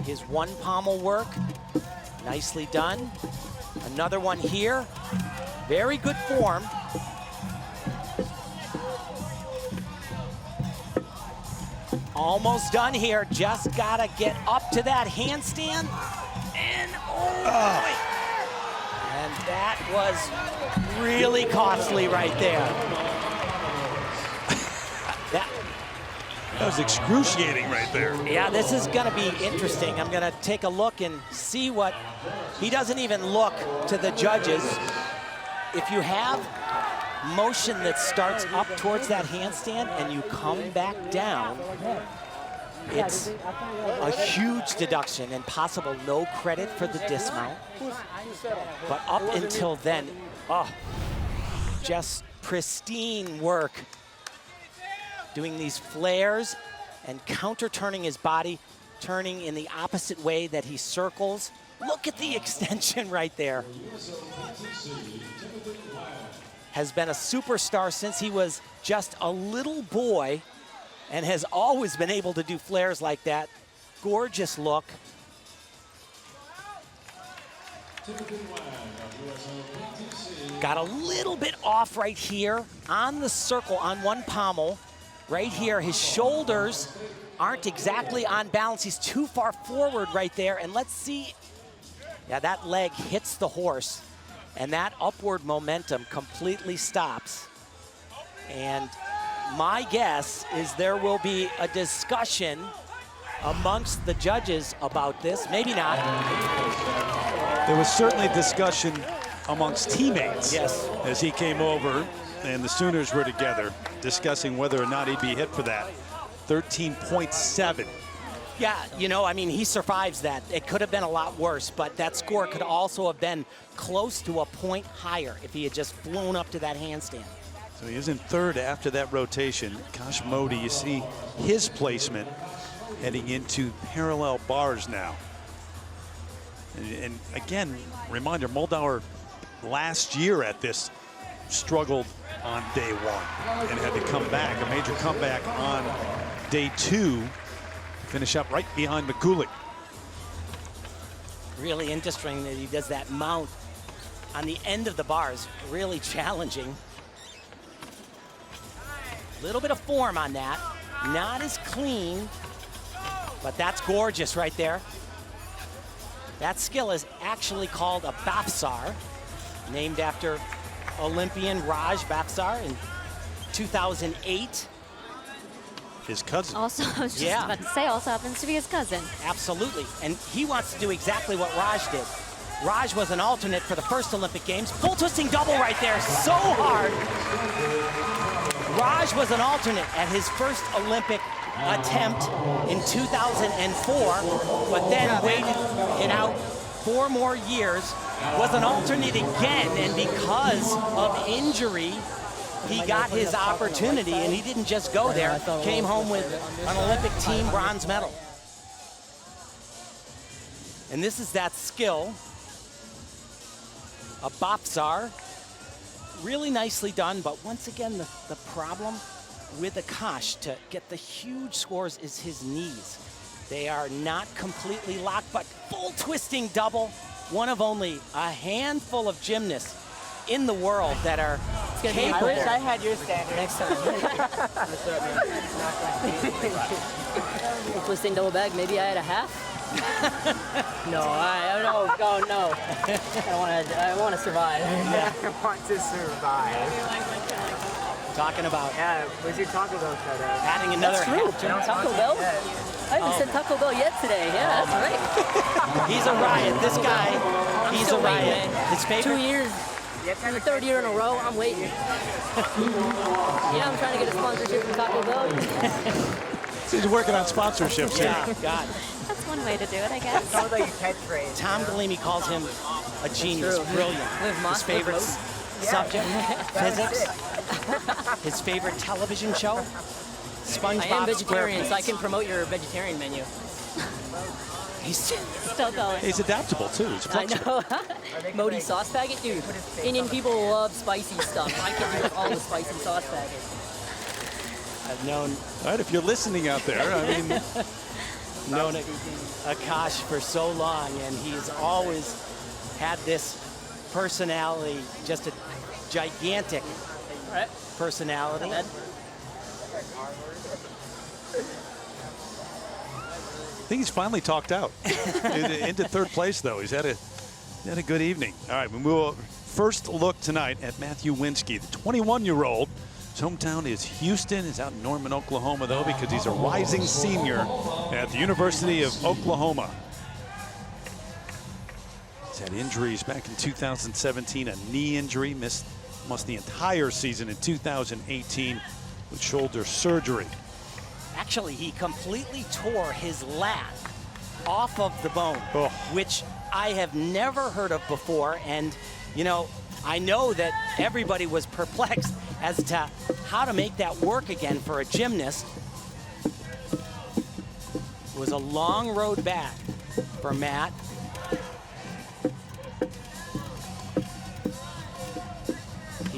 His one pommel work, nicely done. Another one here. Very good form. Almost done here, just gotta get up to that handstand, and oh boy. And that was really costly right there. That was excruciating right there. Yeah, this is gonna be interesting. I'm gonna take a look and see what, he doesn't even look to the judges. If you have motion that starts up towards that handstand and you come back down, it's a huge deduction and possible no credit for the dismount. But up until then, oh, just pristine work. Doing these flares and counter-turning his body, turning in the opposite way that he circles. Look at the extension right there. Has been a superstar since he was just a little boy and has always been able to do flares like that. Gorgeous look. Got a little bit off right here on the circle on one pommel. Right here, his shoulders aren't exactly on balance. He's too far forward right there. And let's see. Yeah, that leg hits the horse, and that upward momentum completely stops. And my guess is there will be a discussion amongst the judges about this. Maybe not. There was certainly discussion amongst teammates, yes, as he came over and the Sooners were together discussing whether or not he'd be hit for that. 13.7. Yeah, you know, I mean, he survives that. It could have been a lot worse, but that score could also have been close to a point higher if he had just flown up to that handstand. So he is in third after that rotation. Gosh, Modi, you see his placement heading into parallel bars now. And again, reminder, Moldauer last year at this struggled on day one and had to come back, a major comeback on day two. Finish up right behind Mikulak. Really interesting that he does that mount on the end of the bars. Really challenging. A little bit of form on that. Not as clean, but that's gorgeous right there. That skill is actually called a Bafsar, named after Olympian Raj Bafsar in 2008. His cousin. Also, I was just about to say, also happens to be his cousin. Absolutely, and he wants to do exactly what Raj did. Raj was an alternate for the first Olympic Games. Full twisting double right there, so hard. Raj was an alternate at his first Olympic attempt in 2004, but then waited it out 4 more years, was an alternate again, and because of injury, he got his opportunity, and he didn't just go there, came home with an Olympic team bronze medal. And this is that skill, a Bafsar, really nicely done, but once again, the problem with Akash to get the huge scores is his knees. They are not completely locked, but full twisting double, one of only a handful of gymnasts in the world that are capable. I wish I had your standard next time. Twisting double bag, maybe I had a half. No, no. I want to survive. Yeah. I want to survive. Talking about Where's your Taco Bell shout out? adding another That's true. half. Taco Bell? I haven't said Taco Bell yet today. Yeah, that's right. He's a riot. This guy, he's a riot. His 2 favorite. years. The 3rd year in a row, I'm waiting. Yeah, I'm trying to get a sponsorship from Taco Bell. He's working on sponsorships here. Yeah, God. That's one way to do it, I guess. Sounds like your catchphrase. Tom Galimi calls him a genius, true. brilliant. Live His Moss, favorite live subject, physics. His favorite television show, SpongeBob I am vegetarian, SquarePants. so I can promote your vegetarian menu. He's Still going. He's adaptable too. He's I flexible. know. Modi sauce packet? Dude, Indian people love spicy stuff. I can do all the spicy sauce packets. I've known All right, if you're listening out there, I mean, known Akash for so long, and he's always had this personality, just a gigantic personality. I think he's finally talked out into 3rd place, though. He's had a good evening. All right, we move first look tonight at Matthew Winsky, the 21-year-old. His hometown is Houston. He's out in Norman, Oklahoma, though, because he's a rising senior at the University of Oklahoma. He's had injuries back in 2017, a knee injury, missed almost the entire season in 2018 with shoulder surgery. Actually, he completely tore his lat off of the bone, which I have never heard of before. And, you know, I know that everybody was perplexed as to how to make that work again for a gymnast. It was a long road back for Matt.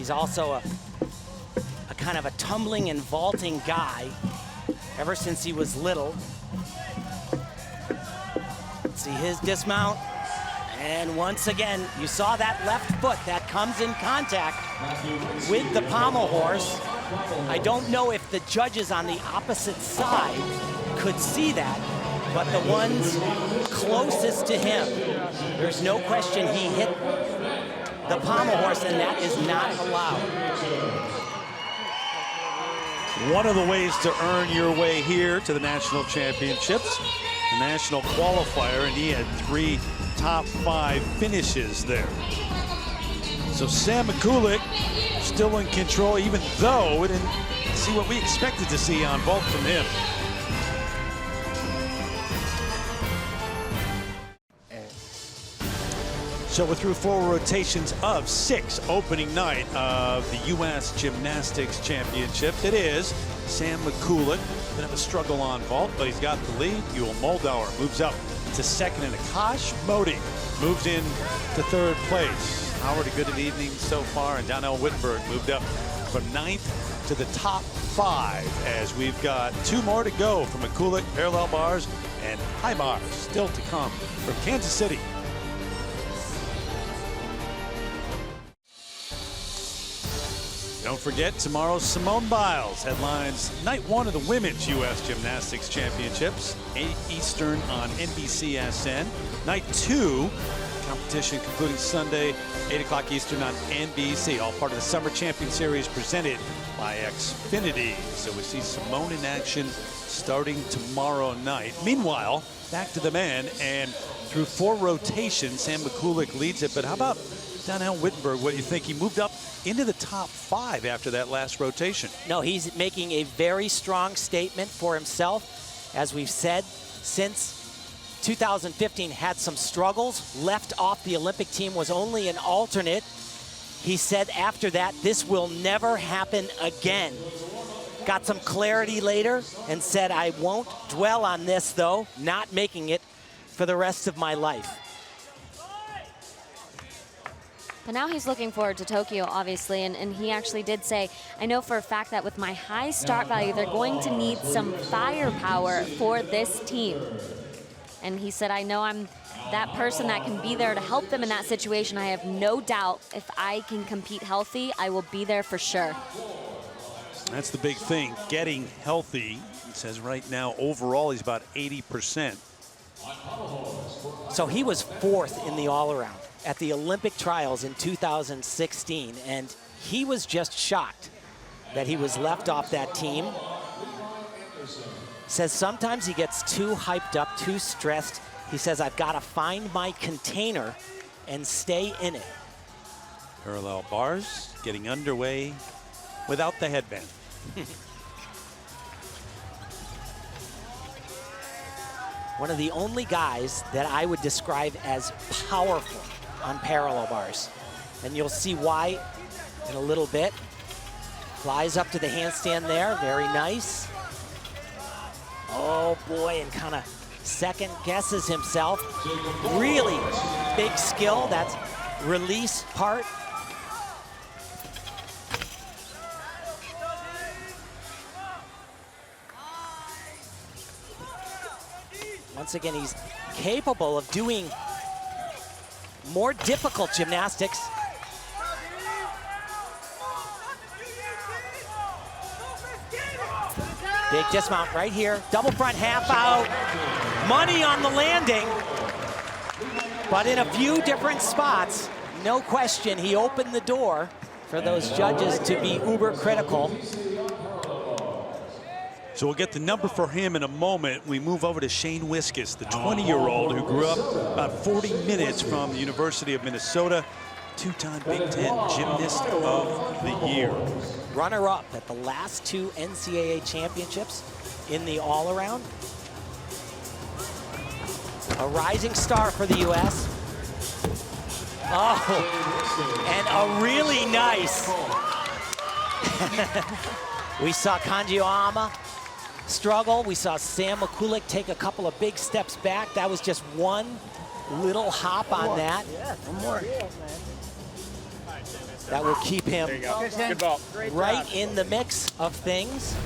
He's also a kind of a tumbling and vaulting guy ever since he was little. See his dismount. And once again, you saw that left foot that comes in contact with the pommel horse. I don't know if the judges on the opposite side could see that, but the ones closest to him, there's no question he hit the pommel horse, and that is not allowed. One of the ways to earn your way here to the national championships, the national qualifier, and he had 3 top 5 finishes there. So Sam Mikulak still in control, even though we didn't see what we expected to see on vault from him. So we're through 4 rotations of 6, opening night of the U.S. Gymnastics Championships. It is Sam Mikulak. Bit of a struggle on vault, but he's got the lead. Moldauer moves up to second, and Akash Modi moves in to 3rd place. Howard, a good evening so far, and Donnell Wittenberg moved up from 9th to the top 5 as we've got 2 more to go from Mikulak, parallel bars, and high bars still to come from Kansas City. Don't forget, tomorrow, Simone Biles headlines night 1 of the Women's U.S. Gymnastics Championships, 8 Eastern on NBCSN. Night 2, competition concluding Sunday, 8 o'clock Eastern on NBC, all part of the Summer Champion Series presented by Xfinity. So we see Simone in action starting tomorrow night. Meanwhile, back to the men, and through 4 rotations, Sam Mikulak leads it, but how about Donnell Wittenberg? What do you think? He moved up into the top 5 after that last rotation. No, he's making a very strong statement for himself. As we've said, since 2015 had some struggles, left off the Olympic team, was only an alternate. He said after that, this will never happen again. Got some clarity later and said, I won't dwell on this though, not making it for the rest of my life. But now he's looking forward to Tokyo, obviously, and he actually did say, I know for a fact that with my high start value, they're going to need some firepower for this team. And he said, I know I'm that person that can be there to help them in that situation. I have no doubt if I can compete healthy, I will be there for sure. That's the big thing, getting healthy. He says right now, overall, he's about 80%. So he was 4th in the all-around at the Olympic trials in 2016, and he was just shocked that he was left off that team. Says sometimes he gets too hyped up, too stressed. He says, I've got to find my container and stay in it. Parallel bars getting underway without the headband. One of the only guys that I would describe as powerful on parallel bars. And you'll see why in a little bit. Flies up to the handstand there, very nice. Oh boy, and kind of second guesses himself. Really big skill, that's release part. Once again, he's capable of doing more difficult gymnastics. Big dismount right here. Double front half out. Money on the landing. But in a few different spots, no question, he opened the door for those judges to be uber critical. So we'll get the number for him in a moment. We move over to Shane Wiskus, the 20-year-old who grew up about 40 minutes from the University of Minnesota, 2-time Big Ten Gymnast of the Year. Runner-up at the last 2 NCAA championships in the all-around. A rising star for the U.S. Oh, and a really nice. We saw Kanji Oyama struggle. We saw Sam Mikulak take a couple of big steps back. That was just one little hop on that. Yeah, one more. that will keep him There you go. Good ball. right in the mix of things.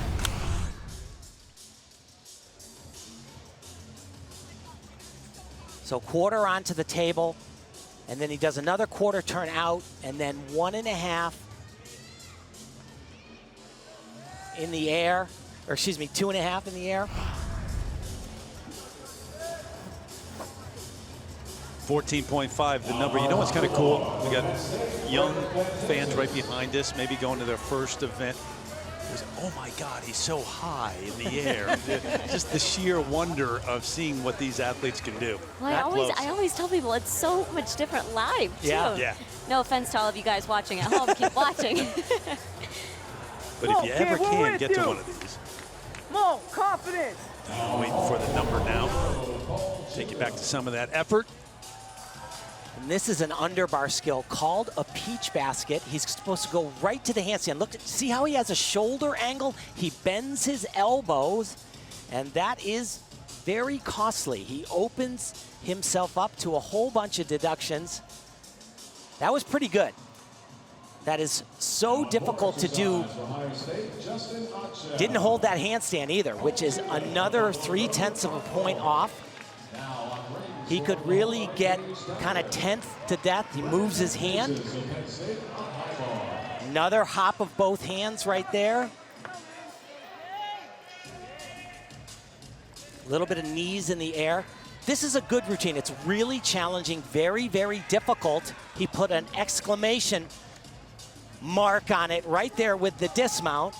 So quarter onto the table, and then he does another quarter turn out, and then 1.5 in the air, or excuse me, 2.5 in the air. 14.5, the number. You know what's kind of cool? We got young fans right behind us, maybe going to their first event. Oh my God, he's so high in the air. Just the sheer wonder of seeing what these athletes can do. Well, I always tell people it's so much different live, too. Yeah. No offense to all of you guys watching at home. Keep watching. But if you ever can get to one of these. More confidence. Waiting for the number now. Take you back to some of that effort. And this is an underbar skill called a peach basket. He's supposed to go right to the handstand. Look, see how he has a shoulder angle? He bends his elbows, and that is very costly. He opens himself up to a whole bunch of deductions. That was pretty good. That is so difficult to do. Didn't hold that handstand either, which is another 0.3 of a point off. He could really get kind of 10th to death. He moves his hand. Another hop of both hands right there. A little bit of knees in the air. This is a good routine. It's really challenging, very, very difficult. He put an exclamation mark on it right there with the dismount.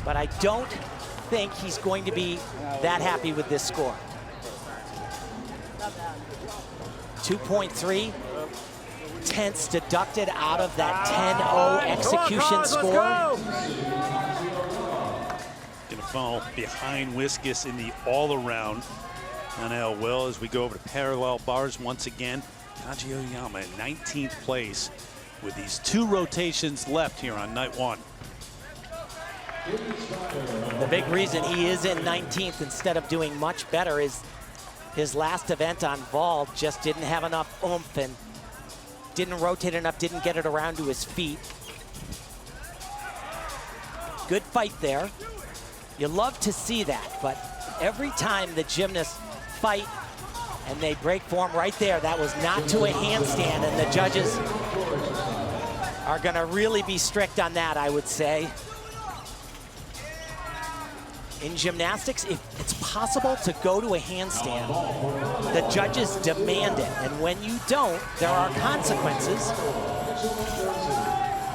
But I don't think he's going to be that happy with this score. 2.3 tenths deducted out of that 10-0 execution score. Gonna fall behind Wiskus in the all-around on L. Will as we go over to parallel bars once again. Kaji Oyama in 19th place with these 2 rotations left here on night 1. The big reason he is in 19th instead of doing much better is his last event on vault just didn't have enough oomph and didn't rotate enough, didn't get it around to his feet. Good fight there. You love to see that, but every time the gymnasts fight and they break form right there, that was not to a handstand, and the judges are gonna really be strict on that, I would say. In gymnastics, if it's possible to go to a handstand, the judges demand it. And when you don't, there are consequences.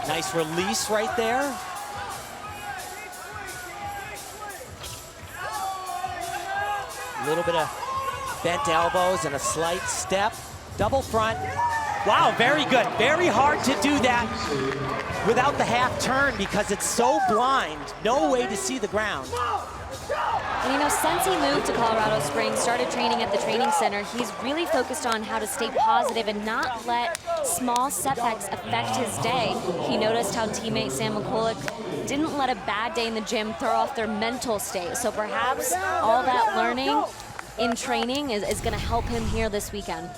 Nice release right there. A little bit of bent elbows and a slight step. Double front. Wow, very good. Very hard to do that without the half turn because it's so blind. No way to see the ground. And you know, since he moved to Colorado Springs, started training at the training center, he's really focused on how to stay positive and not let small setbacks affect his day. He noticed how teammate Sam Mikulak didn't let a bad day in the gym throw off their mental state. So perhaps all that learning in training is going to help him here this weekend.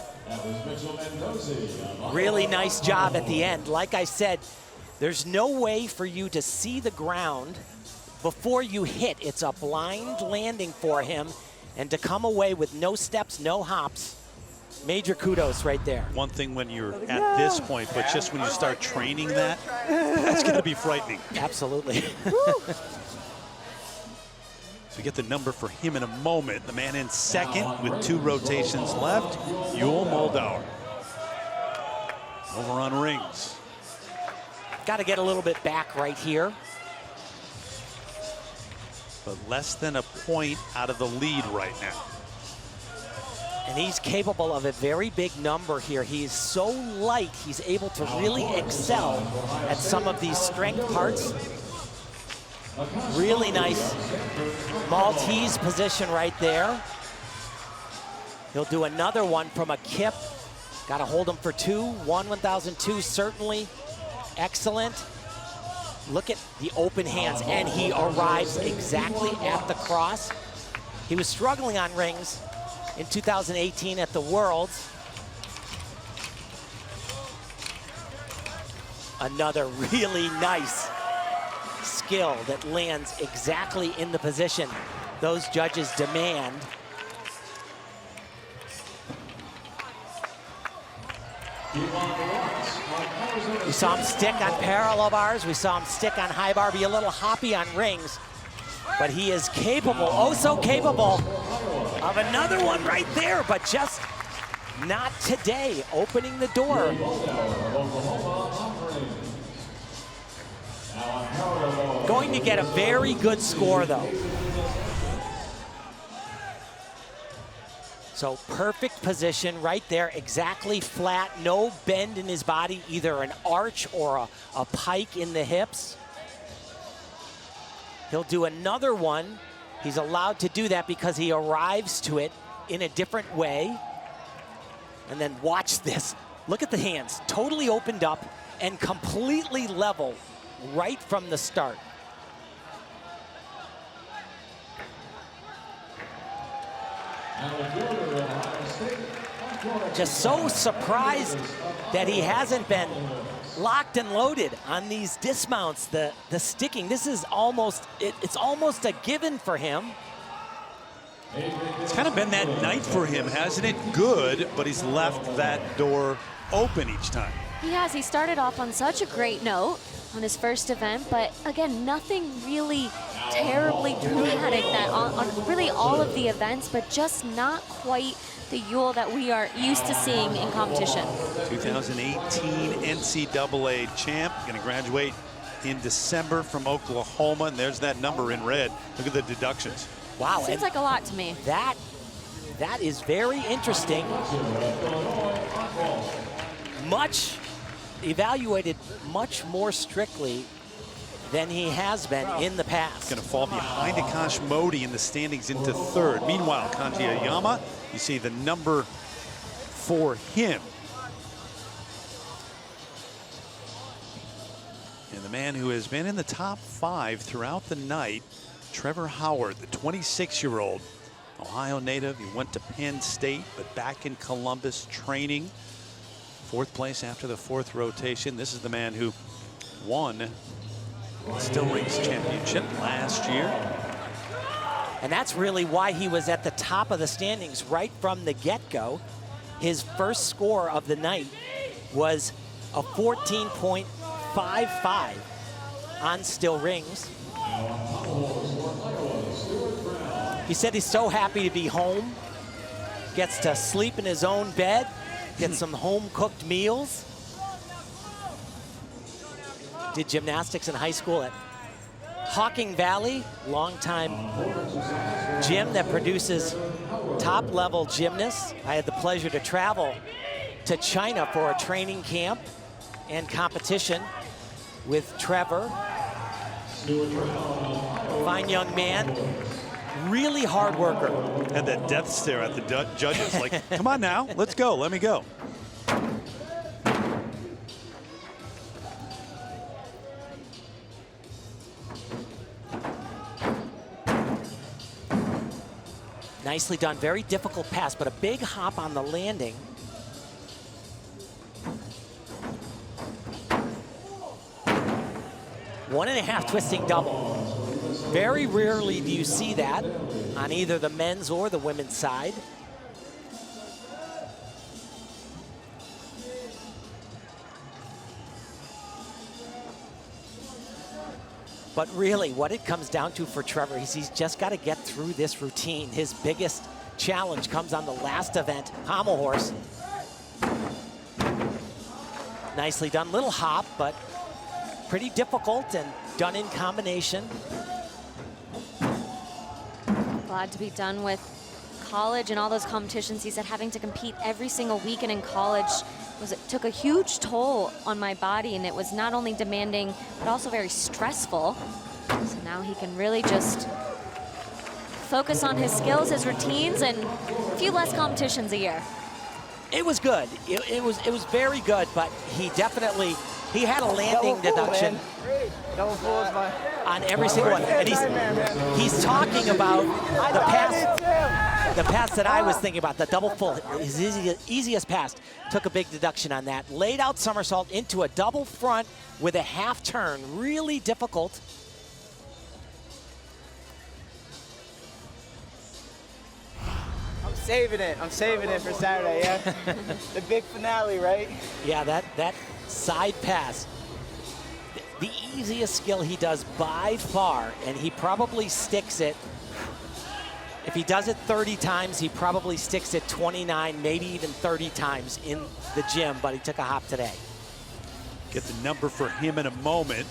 Really nice job at the end. Like I said, there's no way for you to see the ground before you hit. It's a blind landing for him, and to come away with no steps, no hops, major kudos right there. One thing when you're at this point, but just when you start training that's gonna be frightening. Absolutely. So we get the number for him in a moment. The man in second with 2 rotations left, Yul Moldauer. Over on rings. Got to get a little bit back right here. But less than a point out of the lead right now. And he's capable of a very big number here. He is so light, he's able to really excel at some of these strength parts. Really nice Maltese position right there. He'll do another one from a kip. Got to hold him for 2. 1,002 certainly excellent. Look at the open hands, and he arrives exactly at the cross. He was struggling on rings in 2018 at the Worlds. Another really nice skill that lands exactly in the position those judges demand. We saw him stick on parallel bars. We saw him stick on high bar, be a little hoppy on rings. But he is capable, oh so capable, of another one right there, but just not today, opening the door. Going to get a very good score, though. So perfect position right there, exactly flat, no bend in his body, either an arch or a pike in the hips. He'll do another one. He's allowed to do that because he arrives to it in a different way. And then watch this. Look at the hands, totally opened up and completely level right from the start. Just so surprised that he hasn't been locked and loaded on these dismounts, the sticking. This is almost, it's almost a given for him. It's kind of been that night for him, hasn't it? Good, but he's left that door open each time. He has. He started off on such a great note on his first event, but again, nothing really terribly dramatic that on really all of the events, but just not quite the Yule that we are used to seeing in competition. 2018 NCAA champ, going to graduate in December from Oklahoma, and there's that number in red. Look at the deductions. Wow. Seems like a lot to me. That is very interesting. Much evaluated much more strictly than he has been in the past. Going to fall behind Akash Modi in the standings into third. Meanwhile, Kanji Ayama, you see the number for him. And the man who has been in the top 5 throughout the night, Trevor Howard, the 26-year-old Ohio native. He went to Penn State, but back in Columbus training. 4th place after the 4th rotation. This is the man who won the Still Rings Championship last year. And that's really why he was at the top of the standings right from the get-go. His first score of the night was a 14.55 on Still Rings. He said he's so happy to be home, gets to sleep in his own bed, get some home-cooked meals. Did gymnastics in high school at Hocking Valley, longtime gym that produces top-level gymnasts. I had the pleasure to travel to China for a training camp and competition with Trevor. Fine young man, really hard worker. Had that death stare at the judges, like, come on now, let's go, let me go. Nicely done, very difficult pass, but a big hop on the landing. One and a half twisting double. Very rarely do you see that on either the men's or the women's side. But really, what it comes down to for Trevor is he's just got to get through this routine. His biggest challenge comes on the last event, pommel horse. Nicely done, little hop, but pretty difficult and done in combination. Glad to be done with college and all those competitions. He said having to compete every single weekend in college took a huge toll on my body, and it was not only demanding but also very stressful. So now he can really just focus on his skills, his routines, and a few less competitions a year. It was good. It was very good, but he definitely had a landing deduction on every single one. And he's talking about the past. the pass that I was thinking about, the double full, his easiest pass, took a big deduction on that. Laid out somersault into a double front with a half turn, really difficult. I'm saving it for Saturday, yeah? The big finale, right? Yeah, that side pass, the easiest skill he does by far, and he probably sticks it. If he does it 30 times, he probably sticks it 29, maybe even 30 times in the gym, but he took a hop today. Get the number for him in a moment.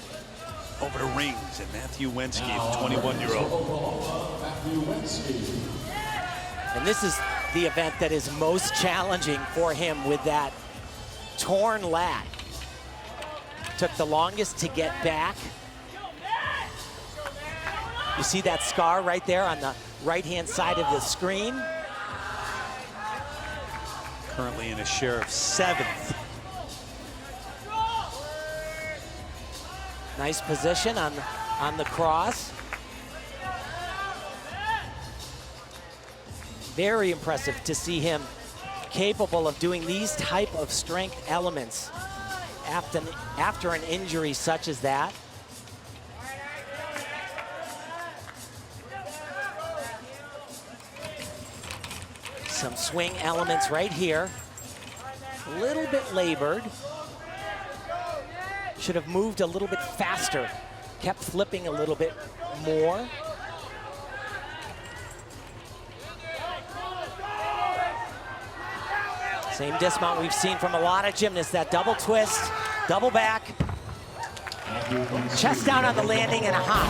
Over to rings and Matthew Wensky, the 21-year-old. And this is the event that is most challenging for him with that torn lat. Took the longest to get back. You see that scar right there on the right-hand side of the screen. Currently in a share of 7th. Nice position on the cross. Very impressive to see him capable of doing these type of strength elements after an injury such as that. Some swing elements right here. A little bit labored. Should have moved a little bit faster. Kept flipping a little bit more. Same dismount we've seen from a lot of gymnasts, that double twist, double back, chest down on the landing and a hop.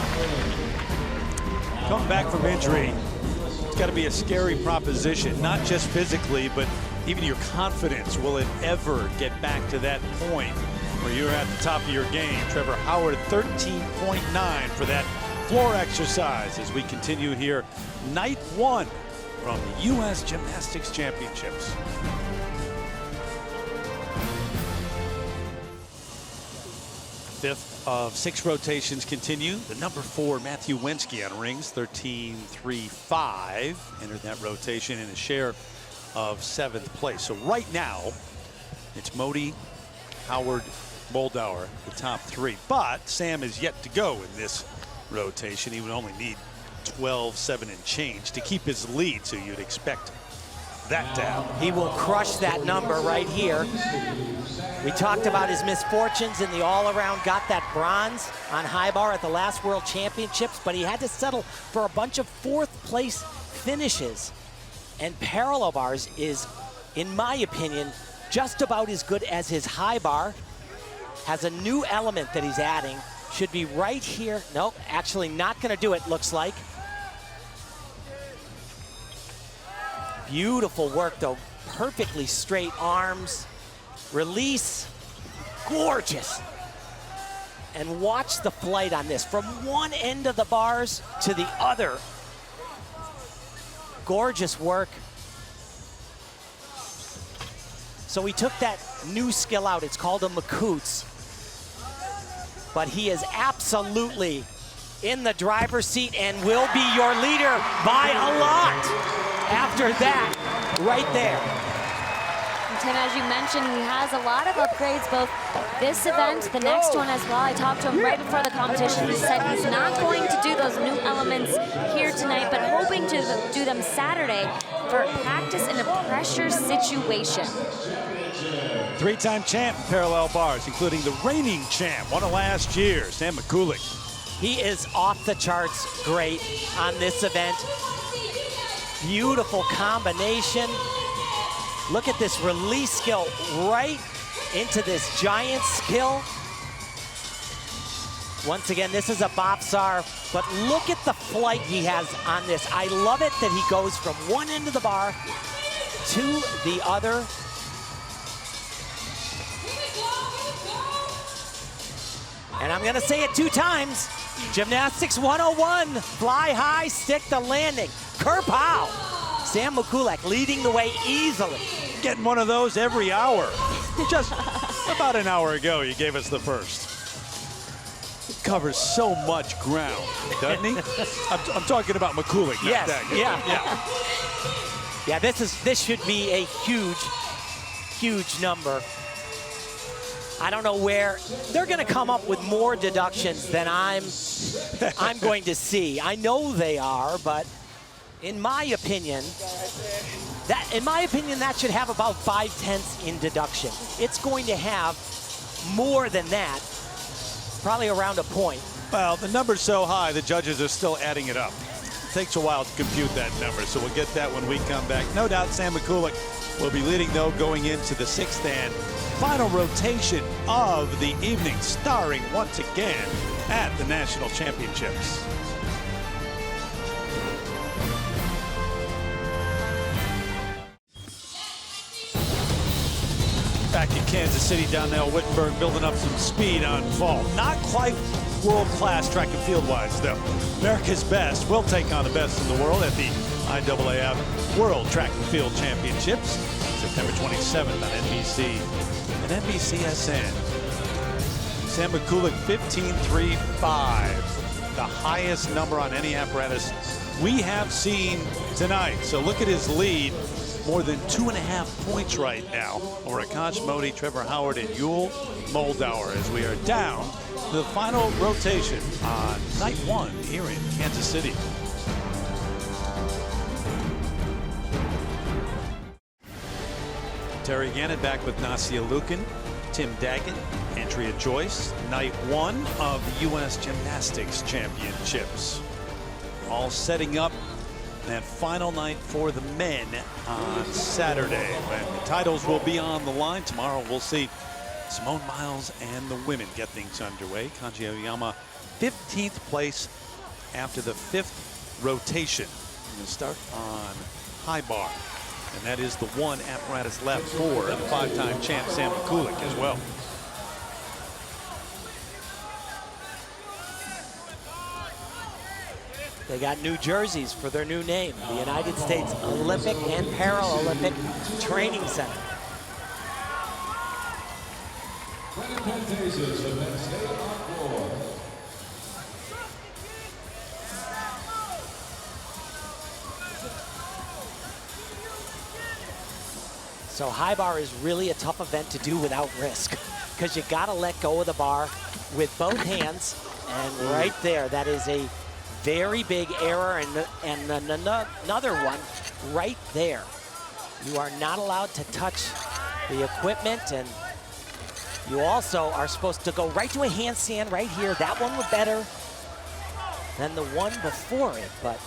Coming back from injury, it's got to be a scary proposition, not just physically, but even your confidence. Will it ever get back to that point where you're at the top of your game? Trevor Howard, 13.9 for that floor exercise as we continue here. Night 1 from the U.S. Gymnastics Championships. Fifth of 6 rotations continue. The number 4, Matthew Wensky on rings, 13.35. Entered that rotation in a share of 7th place. So right now, it's Modi, Howard, Moldauer, the top 3. But Sam is yet to go in this rotation. He would only need 12-7 and change to keep his lead, so you'd expect that to happen. He will crush that number right here. We talked about his misfortunes in the all-around, got that bronze on high bar at the last World Championships, but he had to settle for a bunch of 4th place finishes. And parallel bars is, in my opinion, just about as good as his high bar. Has a new element that he's adding. Should be right here. Nope, actually not gonna do it, looks like. Beautiful work though, perfectly straight arms. Release, gorgeous. And watch the flight on this, from one end of the bars to the other. Gorgeous work. So we took that new skill out, it's called a Mikulak. But he is absolutely in the driver's seat and will be your leader by a lot after that, right there. Tim, as you mentioned, he has a lot of upgrades, both this event, the next one as well. I talked to him right before the competition. He said he's not going to do those new elements here tonight, but hoping to do them Saturday for practice in a pressure situation. 3-time champ in parallel bars, including the reigning champ, won it last year, Sam Mikulak. He is off the charts great on this event. Beautiful combination. Look at this release skill right into this giant skill. Once again, this is a bopsar, but look at the flight he has on this. I love it that he goes from one end of the bar to the other. And I'm gonna say it 2 times. Gymnastics 101, fly high, stick the landing. Kerpow! Sam Mikulak leading the way easily. Getting one of those every hour. Just about an hour ago, you gave us the first. He covers so much ground, doesn't he? I'm talking about Mikulak, not yes, that guy. yeah. Yeah, this should be a huge number. I don't know where they're going to come up with more deductions than I'm going to see. I know they are, but in my opinion, that should have about 5/10 in deduction. It's going to have more than that, probably around a point. Well, the number's so high, the judges are still adding it up. It takes a while to compute that number, so we'll get that when we come back. No doubt Sam Mikulak will be leading, though, going into the 6th and final rotation of the evening, starring once again at the National Championships. Back in Kansas City, Donnell Wittenberg building up some speed on vault. Not quite world-class track and field-wise, though. America's best will take on the best in the world at the IAAF World Track and Field Championships, September 27th on NBC and NBCSN. Sam Mikulak, 15.35, the highest number on any apparatus we have seen tonight. So look at his lead. More than 2.5 points right now over Akash Modi, Trevor Howard, and Yul Moldauer as we are down to the final rotation on night 1 here in Kansas City. Terry Gannon back with Nasia Lukin, Tim Daggett, Andrea Joyce. Night 1 of the U.S. Gymnastics Championships. All setting up that final night for the men on Saturday, when the titles will be on the line. Tomorrow we'll see Simone Biles and the women get things underway. Kanji Aoyama, 15th place after the 5th rotation. We'll start on high bar, and that is the one apparatus left for the 5-time champ Sam Mikulak as well. They got new jerseys for their new name, the United States Olympic and Paralympic Training Center. So high bar is really a tough event to do without risk, because you got to let go of the bar with both hands, and right there, that is a very big error, and another one right there. You are not allowed to touch the equipment, and you also are supposed to go right to a handstand right here. That one was better than the one before it, but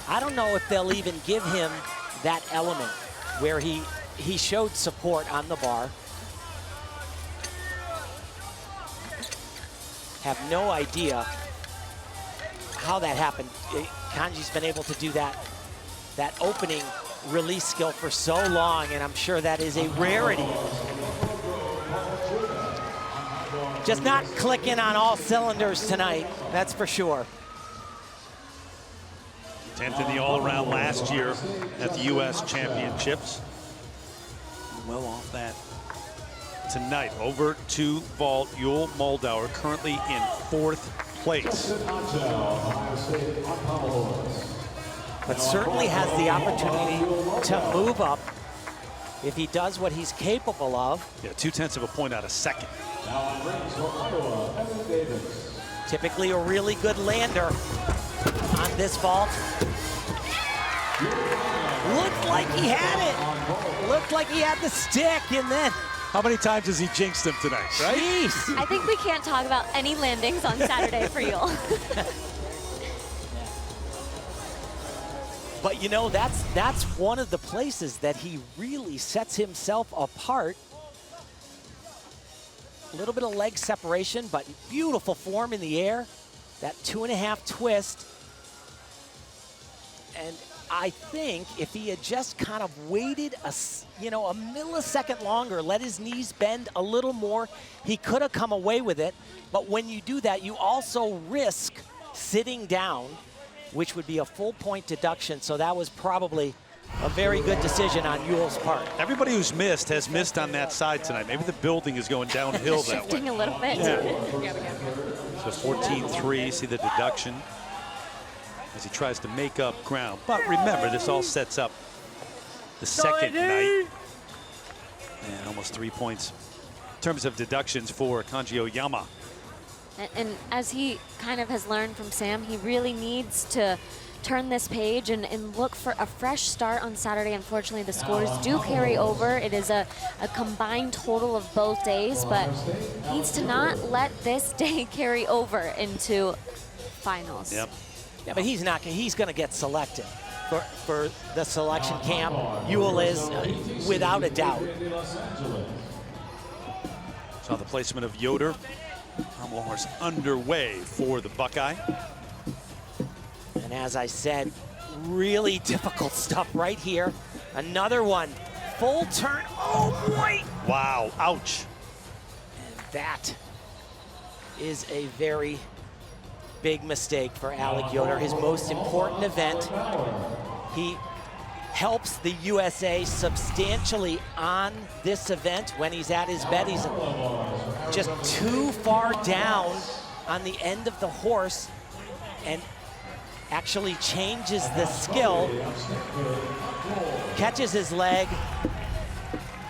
I don't know if they'll even give him that element where he showed support on the bar. Have no idea how that happened. Kanji's been able to do that opening release skill for so long, and I'm sure that is a rarity. Just not clicking on all cylinders tonight, that's for sure. 10th in the all-around last year at the U.S. Championships. Well off that tonight. Over to vault, Yul Moldauer, currently in 4th place. But certainly has the opportunity to move up if he does what he's capable of. Yeah, 0.2 of a point out of 2nd. Typically a really good lander on this vault. Looked like he had it. Looked like he had the stick, and then how many times has he jinxed him tonight, right? Jeez. I think we can't talk about any landings on Saturday for Yul. But you know, that's one of the places that he really sets himself apart. A little bit of leg separation, but beautiful form in the air. That 2.5 twist. And I think if he had just kind of waited a millisecond longer, let his knees bend a little more, he could have come away with it. But when you do that, you also risk sitting down, which would be a full point deduction. So that was probably a very good decision on Yul's part. Everybody who's missed has missed on that side tonight. Maybe the building is going downhill that way. Shifting a little bit. Yeah. So 14.3, see the deduction. as he tries to make up ground. But remember, this all sets up the second night. And almost 3 points in terms of deductions for Kanji Oyama. And as he kind of has learned from Sam, he really needs to turn this page and look for a fresh start on Saturday. Unfortunately, the scores do carry over. It is a combined total of both days, but needs to not let this day carry over into finals. Yep. Yeah, but he's not. He's going to get selected for the selection camp. Ewell is without a doubt. Saw the placement of Yoder. Pommel horse underway for the Buckeye. And as I said, really difficult stuff right here. Another one, full turn. Oh boy! Wow! Ouch! And that is a very big mistake for Alec Yoder, his most important event. He helps the USA substantially on this event when he's at his bed. He's just too far down on the end of the horse and actually changes the skill, catches his leg,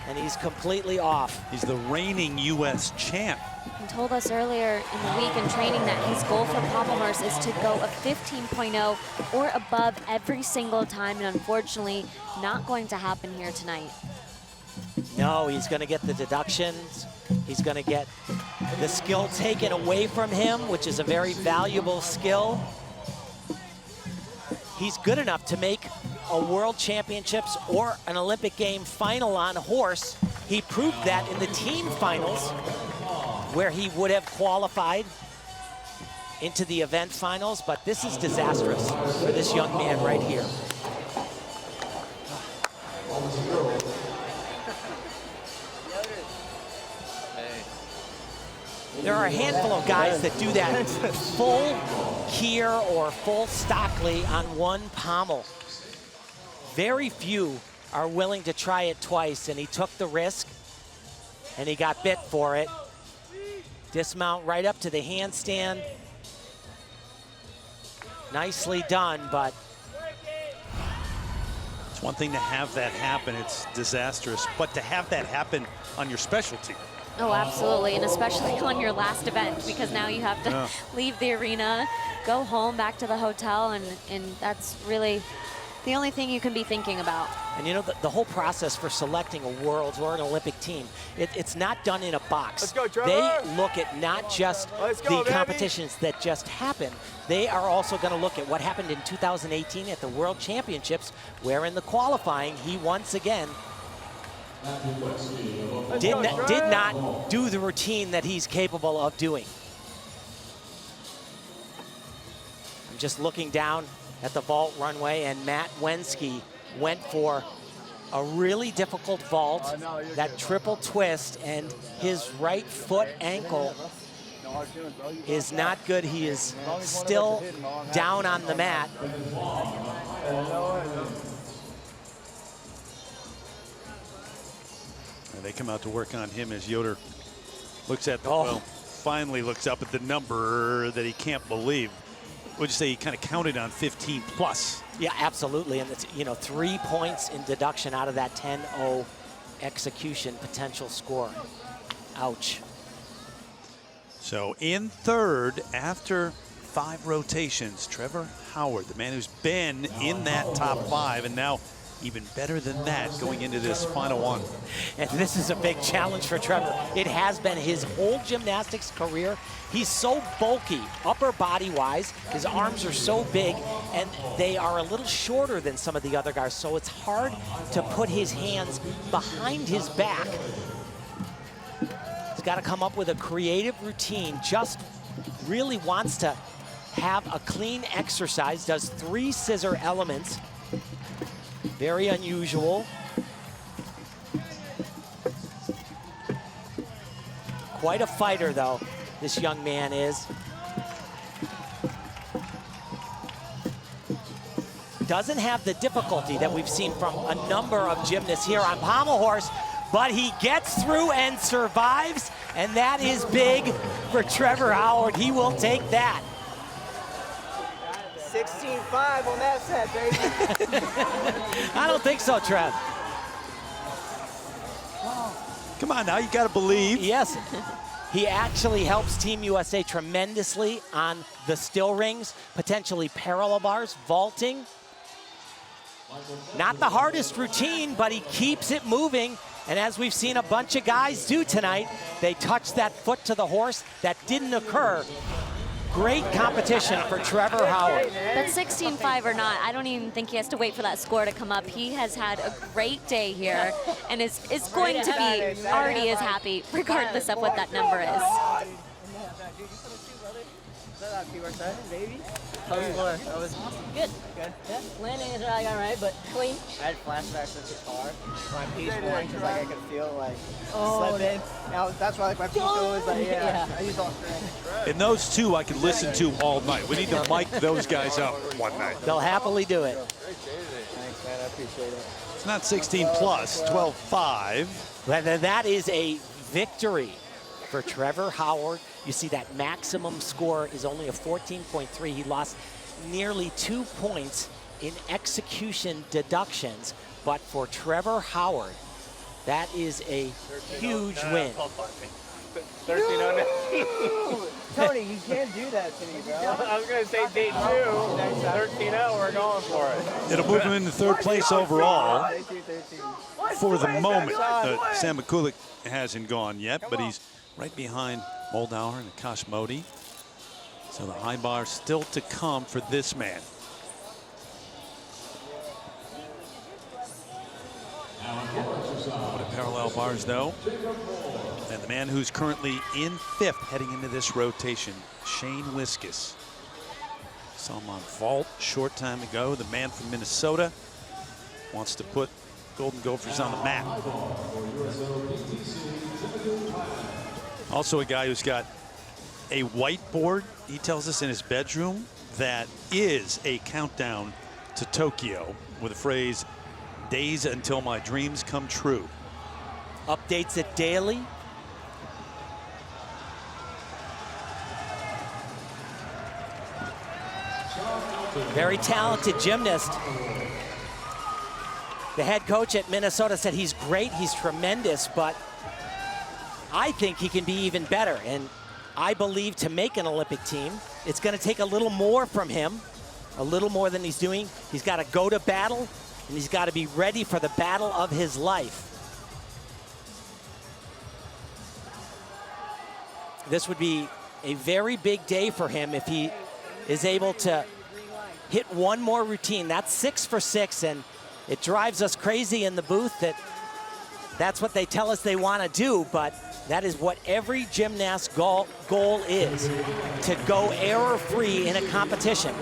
and he's completely off. He's the reigning U.S. champ. He told us earlier in the week in training that his goal for pommel horse is to go a 15.0 or above every single time, and unfortunately not going to happen here tonight. No, he's going to get the deductions. He's going to get the skill taken away from him, which is a very valuable skill. He's good enough to make a World Championships or an Olympic game final on horse. He proved that in the team finals, where he would have qualified into the event finals, but this is disastrous for this young man right here. There are a handful of guys that do that full Kier or full Stockley on one pommel. Very few are willing to try it twice, and he took the risk, and he got bit for it. Dismount right up to the handstand. Nicely done, but It's one thing to have that happen. It's disastrous. But to have that happen on your specialty. Oh, absolutely, and especially on your last event, because now you have to leave the arena, go home, back to the hotel, and that's really the only thing you can be thinking about. And you know, the whole process for selecting a Worlds or an Olympic team, it's not done in a box. Let's go, Trevor. They look at not just the competitions that just happened, they are also going to look at what happened in 2018 at the World Championships, where in the qualifying, he once again did not do the routine that he's capable of doing. I'm just looking down at the vault runway, and Matt Wensky went for a really difficult vault, that triple twist, and his right foot ankle is not good. He is still down on the mat. And they come out to work on him as Yoder looks at the, well, finally looks up at the number that he can't believe. Would you say he kind of counted on 15 plus? Yeah, absolutely. And it's, you know, 3 points in deduction out of that 10-0 execution potential score. Ouch. So in third, after 5 rotations, Trevor Howard, the man who's been in that top 5 and now even better than that going into this final one. And this is a big challenge for Trevor. It has been his whole gymnastics career. He's so bulky, upper body-wise. His arms are so big, and they are a little shorter than some of the other guys, so it's hard to put his hands behind his back. He's got to come up with a creative routine, just really wants to have a clean exercise, does 3 scissor elements. Very unusual. Quite a fighter, though, this young man is. Doesn't have the difficulty that we've seen from a number of gymnasts here on pommel horse, but he gets through and survives, and that is big for Trevor Howard. He will take that. 16-5 on that set, baby. I don't think so, Trev. Come on now, you got to believe. Yes. He actually helps Team USA tremendously on the still rings, potentially parallel bars, vaulting. Not the hardest routine, but he keeps it moving. And as we've seen a bunch of guys do tonight, they touch that foot to the horse. That didn't occur. Great competition for Trevor Howard. But 16-5 or not, I don't even think he has to wait for that score to come up. He has had a great day here and is going to be already as happy regardless of what that number is. How was it going? That was Good. good. Yeah, landing is I got right, but clean. I had flashbacks of the car. My piece one, because like I could feel like slipping. Now that's why like my piece was like I used all strength. And those two I could listen to all night. We need to mic those guys up one night. They'll happily do it. Thanks, man. I appreciate it. It's not 16 plus, 12-5. Whether that is a victory for Trevor Howard. You see that maximum score is only a 14.3. He lost nearly 2 points in execution deductions. But for Trevor Howard, that is a huge win. 13-0. Tony, you can't do that to me, bro. I was going to say day 2. 13-0, we're going for it. It'll move him into third place overall. Day 2, 13. For the moment, Sam Mikulak hasn't gone yet, but he's right behind Moldauer and Akash Modi. So the high bar still to come for this man. What a parallel bars though. And the man who's currently in 5th heading into this rotation, Shane Wiskus. Saw him on vault short time ago. The man from Minnesota wants to put Golden Gophers on the map. Also a guy who's got a whiteboard, he tells us, in his bedroom that is a countdown to Tokyo with the phrase, "Days until my dreams come true." Updates it daily. Very talented gymnast. The head coach at Minnesota said he's great, he's tremendous, but I think he can be even better. And I believe to make an Olympic team, it's going to take a little more from him, a little more than he's doing. He's got to go to battle, and he's got to be ready for the battle of his life. This would be a very big day for him if he is able to hit one more routine. That's 6 for 6, and it drives us crazy in the booth that that's what they tell us they want to do, but that is what every gymnast's goal is, to go error-free in a competition.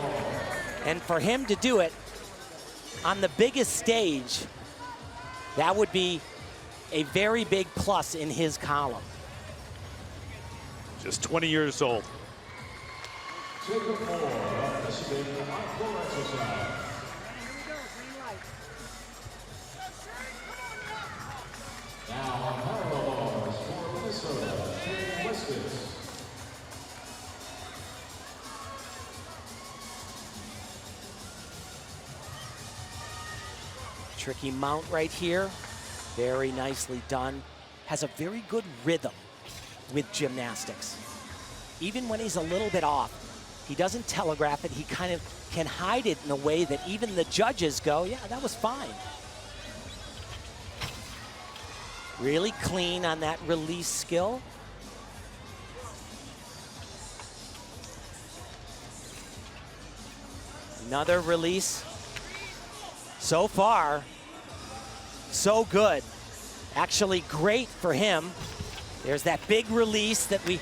And for him to do it on the biggest stage, that would be a very big plus in his column. Just 20 years old. Tricky mount right here, very nicely done. Has a very good rhythm with gymnastics. Even when he's a little bit off, he doesn't telegraph it. He kind of can hide it in a way that even the judges go, yeah, that was fine. Really clean on that release skill. Another release. So far, so good. Actually great for him. There's that big release that we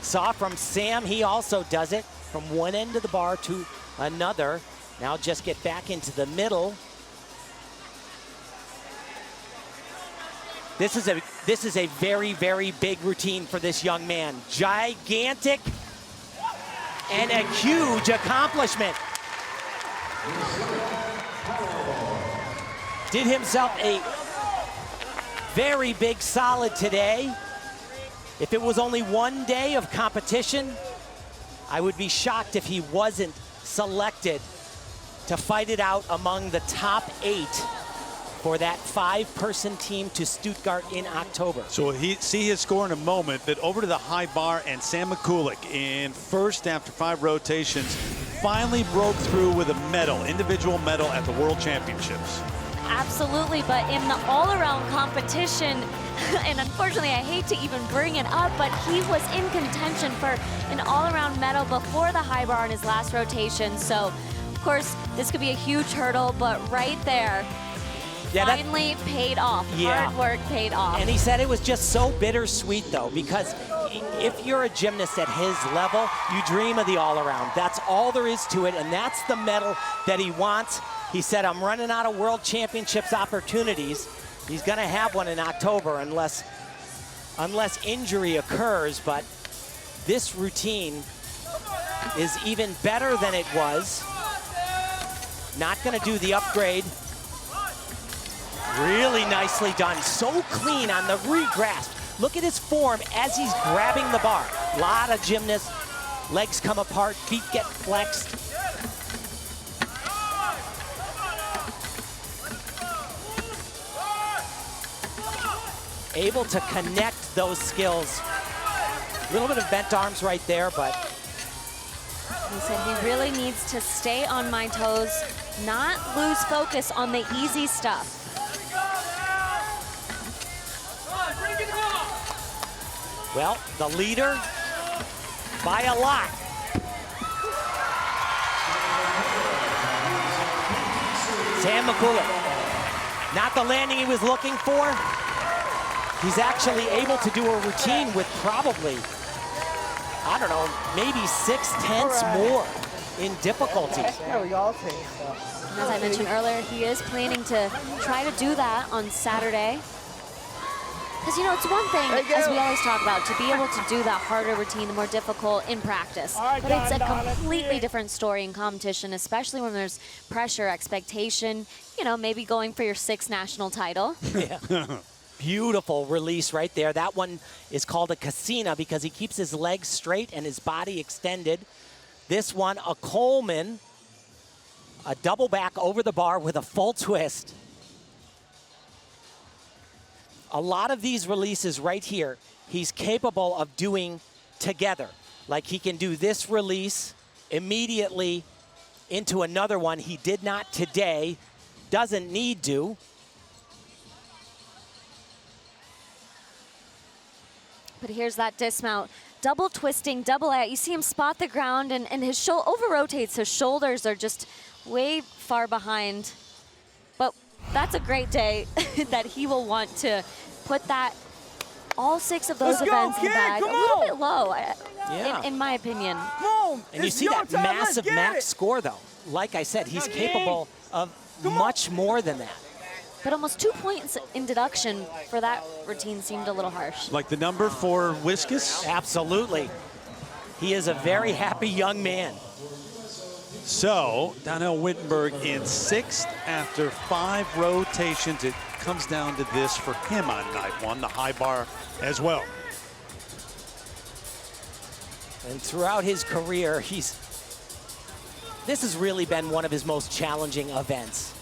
saw from Sam. He also does it from one end of the bar to another. Now just get back into the middle. This is a very, very big routine for this young man. Gigantic and a huge accomplishment. Did himself a very big solid today. If it was only one day of competition, I would be shocked if he wasn't selected to fight it out among the top 8 for that 5-person team to Stuttgart in October. So we'll see his score in a moment, but over to the high bar, and Sam Mikulak in first after 5 rotations finally broke through with a medal, individual medal at the World Championships. Absolutely, but in the all-around competition, and unfortunately I hate to even bring it up, but he was in contention for an all-around medal before the high bar in his last rotation. So, of course, this could be a huge hurdle, but right there, finally paid off. Yeah. Hard work paid off. And he said it was just so bittersweet, though, because if you're a gymnast at his level, you dream of the all-around. That's all there is to it, and that's the medal that he wants. He said, I'm running out of World Championships opportunities. He's going to have one in October unless injury occurs, but this routine is even better than it was. Not going to do the upgrade. Really nicely done. So clean on the re-grasp. Look at his form as he's grabbing the bar. A lot of gymnasts, legs come apart, feet get flexed. Able to connect those skills. A little bit of bent arms right there, but he said he really needs to stay on my toes, not lose focus on the easy stuff. well, the leader by a lot. Sam Mikulak, not the landing he was looking for. He's actually able to do a routine with probably, I don't know, maybe 6/10 more in difficulty. There we go, As I mentioned earlier, he is planning to try to do that on Saturday. Because, you know, it's one thing, as we always talk about, to be able to do that harder routine, the more difficult in practice. But it's a completely different story in competition, especially when there's pressure, expectation, you know, maybe going for your 6th national title. Yeah. Beautiful release right there. That one is called a Casina because he keeps his legs straight and his body extended. This one, a Coleman, a double back over the bar with a full twist. A lot of these releases right here, he's capable of doing together. Like he can do this release immediately into another one. He did not today, doesn't need to. But here's that dismount. Double twisting, double out. You see him spot the ground and his over-rotates. His shoulders are just way far behind. But that's a great day that he will want to put that, all 6 of those events in the bag. A little bit low, in my opinion. And you see that massive max score, though. Like I said, he's capable of much more than that. But almost 2 points in deduction for that routine seemed a little harsh. Like the number for Whiskas? Absolutely. He is a very happy young man. So, Donnell Wittenberg in 6th after 5 rotations. It comes down to this for him on night 1, the high bar as well. And throughout his career, this has really been one of his most challenging events.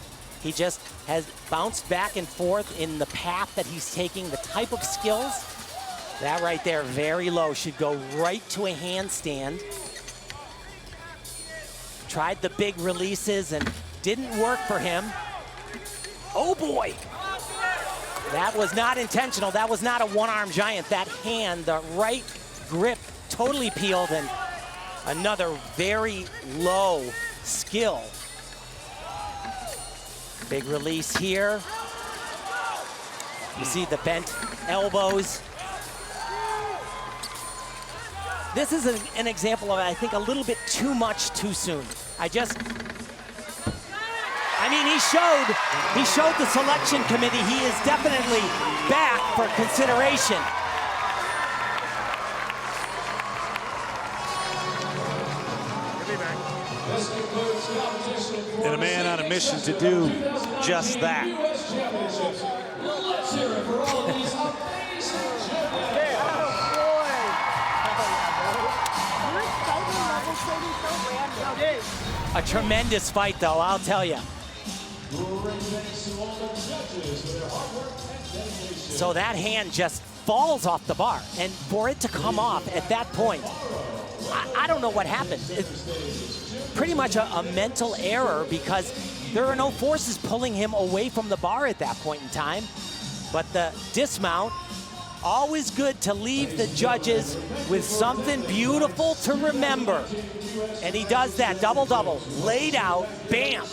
He just has bounced back and forth in the path that he's taking, the type of skills. That right there, very low, should go right to a handstand. Tried the big releases and didn't work for him. Oh boy. That was not intentional. That was not a one-arm giant. That hand, the right grip, totally peeled, and another very low skill. Big release here. You see the bent elbows. This is an example of, I think, a little bit too much too soon. I mean, he showed the selection committee he is definitely back for consideration. And a man on a mission to do just that. A tremendous fight, though, I'll tell you. So that hand just falls off the bar, and for it to come off at that point, I don't know what happened. It's pretty much a mental error because there are no forces pulling him away from the bar at that point in time. But the dismount, always good to leave the judges with something beautiful to remember. And he does that, double-double, laid out, bam,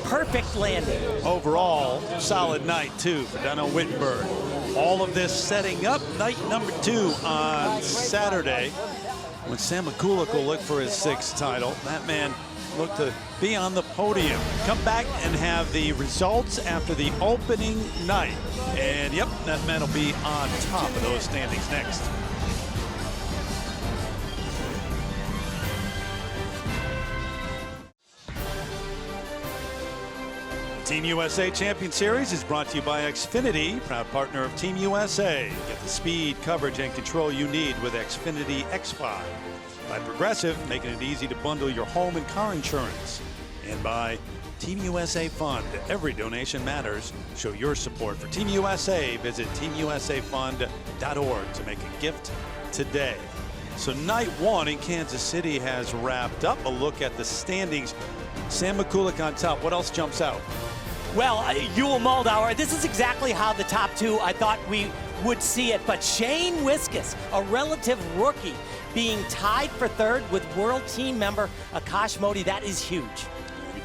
perfect landing. Overall, solid night, too, for Donnell Wittenberg. All of this setting up night number 2 on Saturday, when Sam Mikulak will look for his 6th title. That man looked to be on the podium. Come back and have the results after the opening night. And yep, that man will be on top of those standings next. Team USA Champion Series is brought to you by Xfinity, proud partner of Team USA. Get the speed, coverage, and control you need with Xfinity X5. By Progressive, making it easy to bundle your home and car insurance. And by Team USA Fund. Every donation matters. Show your support for Team USA. Visit teamusafund.org to make a gift today. So night 1 in Kansas City has wrapped up. A look at the standings. Sam Mikulak on top. What else jumps out? Well, Yule Moldauer, this is exactly how the top 2 I thought we would see it. But Shane Wiskus, a relative rookie, being tied for 3rd with world team member Akash Modi, that is huge.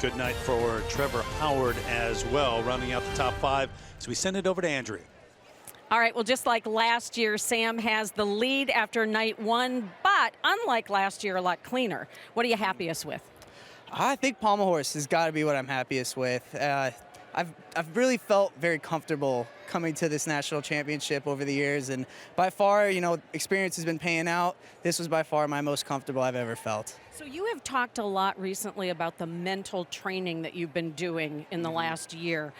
Good night for Trevor Howard as well, rounding out the top 5. So we send it over to Andrea. All right, well, just like last year, Sam has the lead after night 1, but unlike last year, a lot cleaner. What are you happiest with? I think pommel horse has got to be what I'm happiest with. I've really felt very comfortable coming to this national championship over the years, and by far, you know, experience has been paying out. This was by far my most comfortable I've ever felt. So you have talked a lot recently about the mental training that you've been doing in the last year.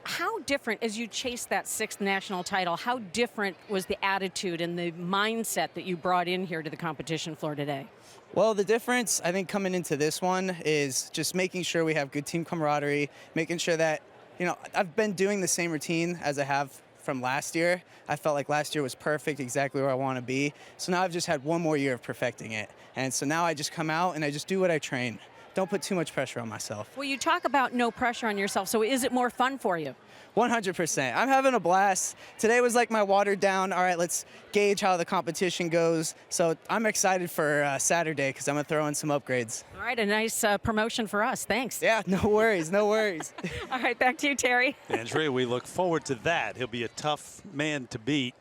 How different, as you chase that 6th national title, how different was the attitude and the mindset that you brought in here to the competition floor today? Well, the difference, I think, coming into this one is just making sure we have good team camaraderie, making sure that, you know, I've been doing the same routine as I have from last year. I felt like last year was perfect, exactly where I want to be. So now I've just had one more year of perfecting it. And so now I just come out and I just do what I train. Don't put too much pressure on myself. Well, you talk about no pressure on yourself, so is it more fun for you? 100%. I'm having a blast. Today was like my watered down, all right, let's gauge how the competition goes. So I'm excited for Saturday because I'm going to throw in some upgrades. All right, a nice promotion for us. Thanks. Yeah, no worries, no worries. All right, back to you, Terry. Andrea, we look forward to that. He'll be a tough man to beat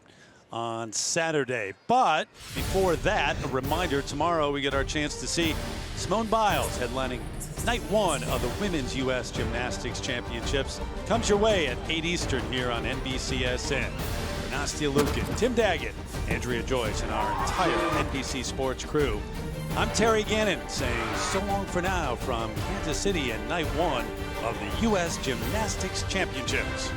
on Saturday. But before that, a reminder, tomorrow we get our chance to see Simone Biles headlining night 1 of the Women's U.S. Gymnastics Championships. Comes your way at 8 Eastern here on NBCSN. Nastia Lukin, Tim Daggett, Andrea Joyce, and our entire NBC Sports crew. I'm Terry Gannon saying so long for now from Kansas City and night 1 of the U.S. Gymnastics Championships.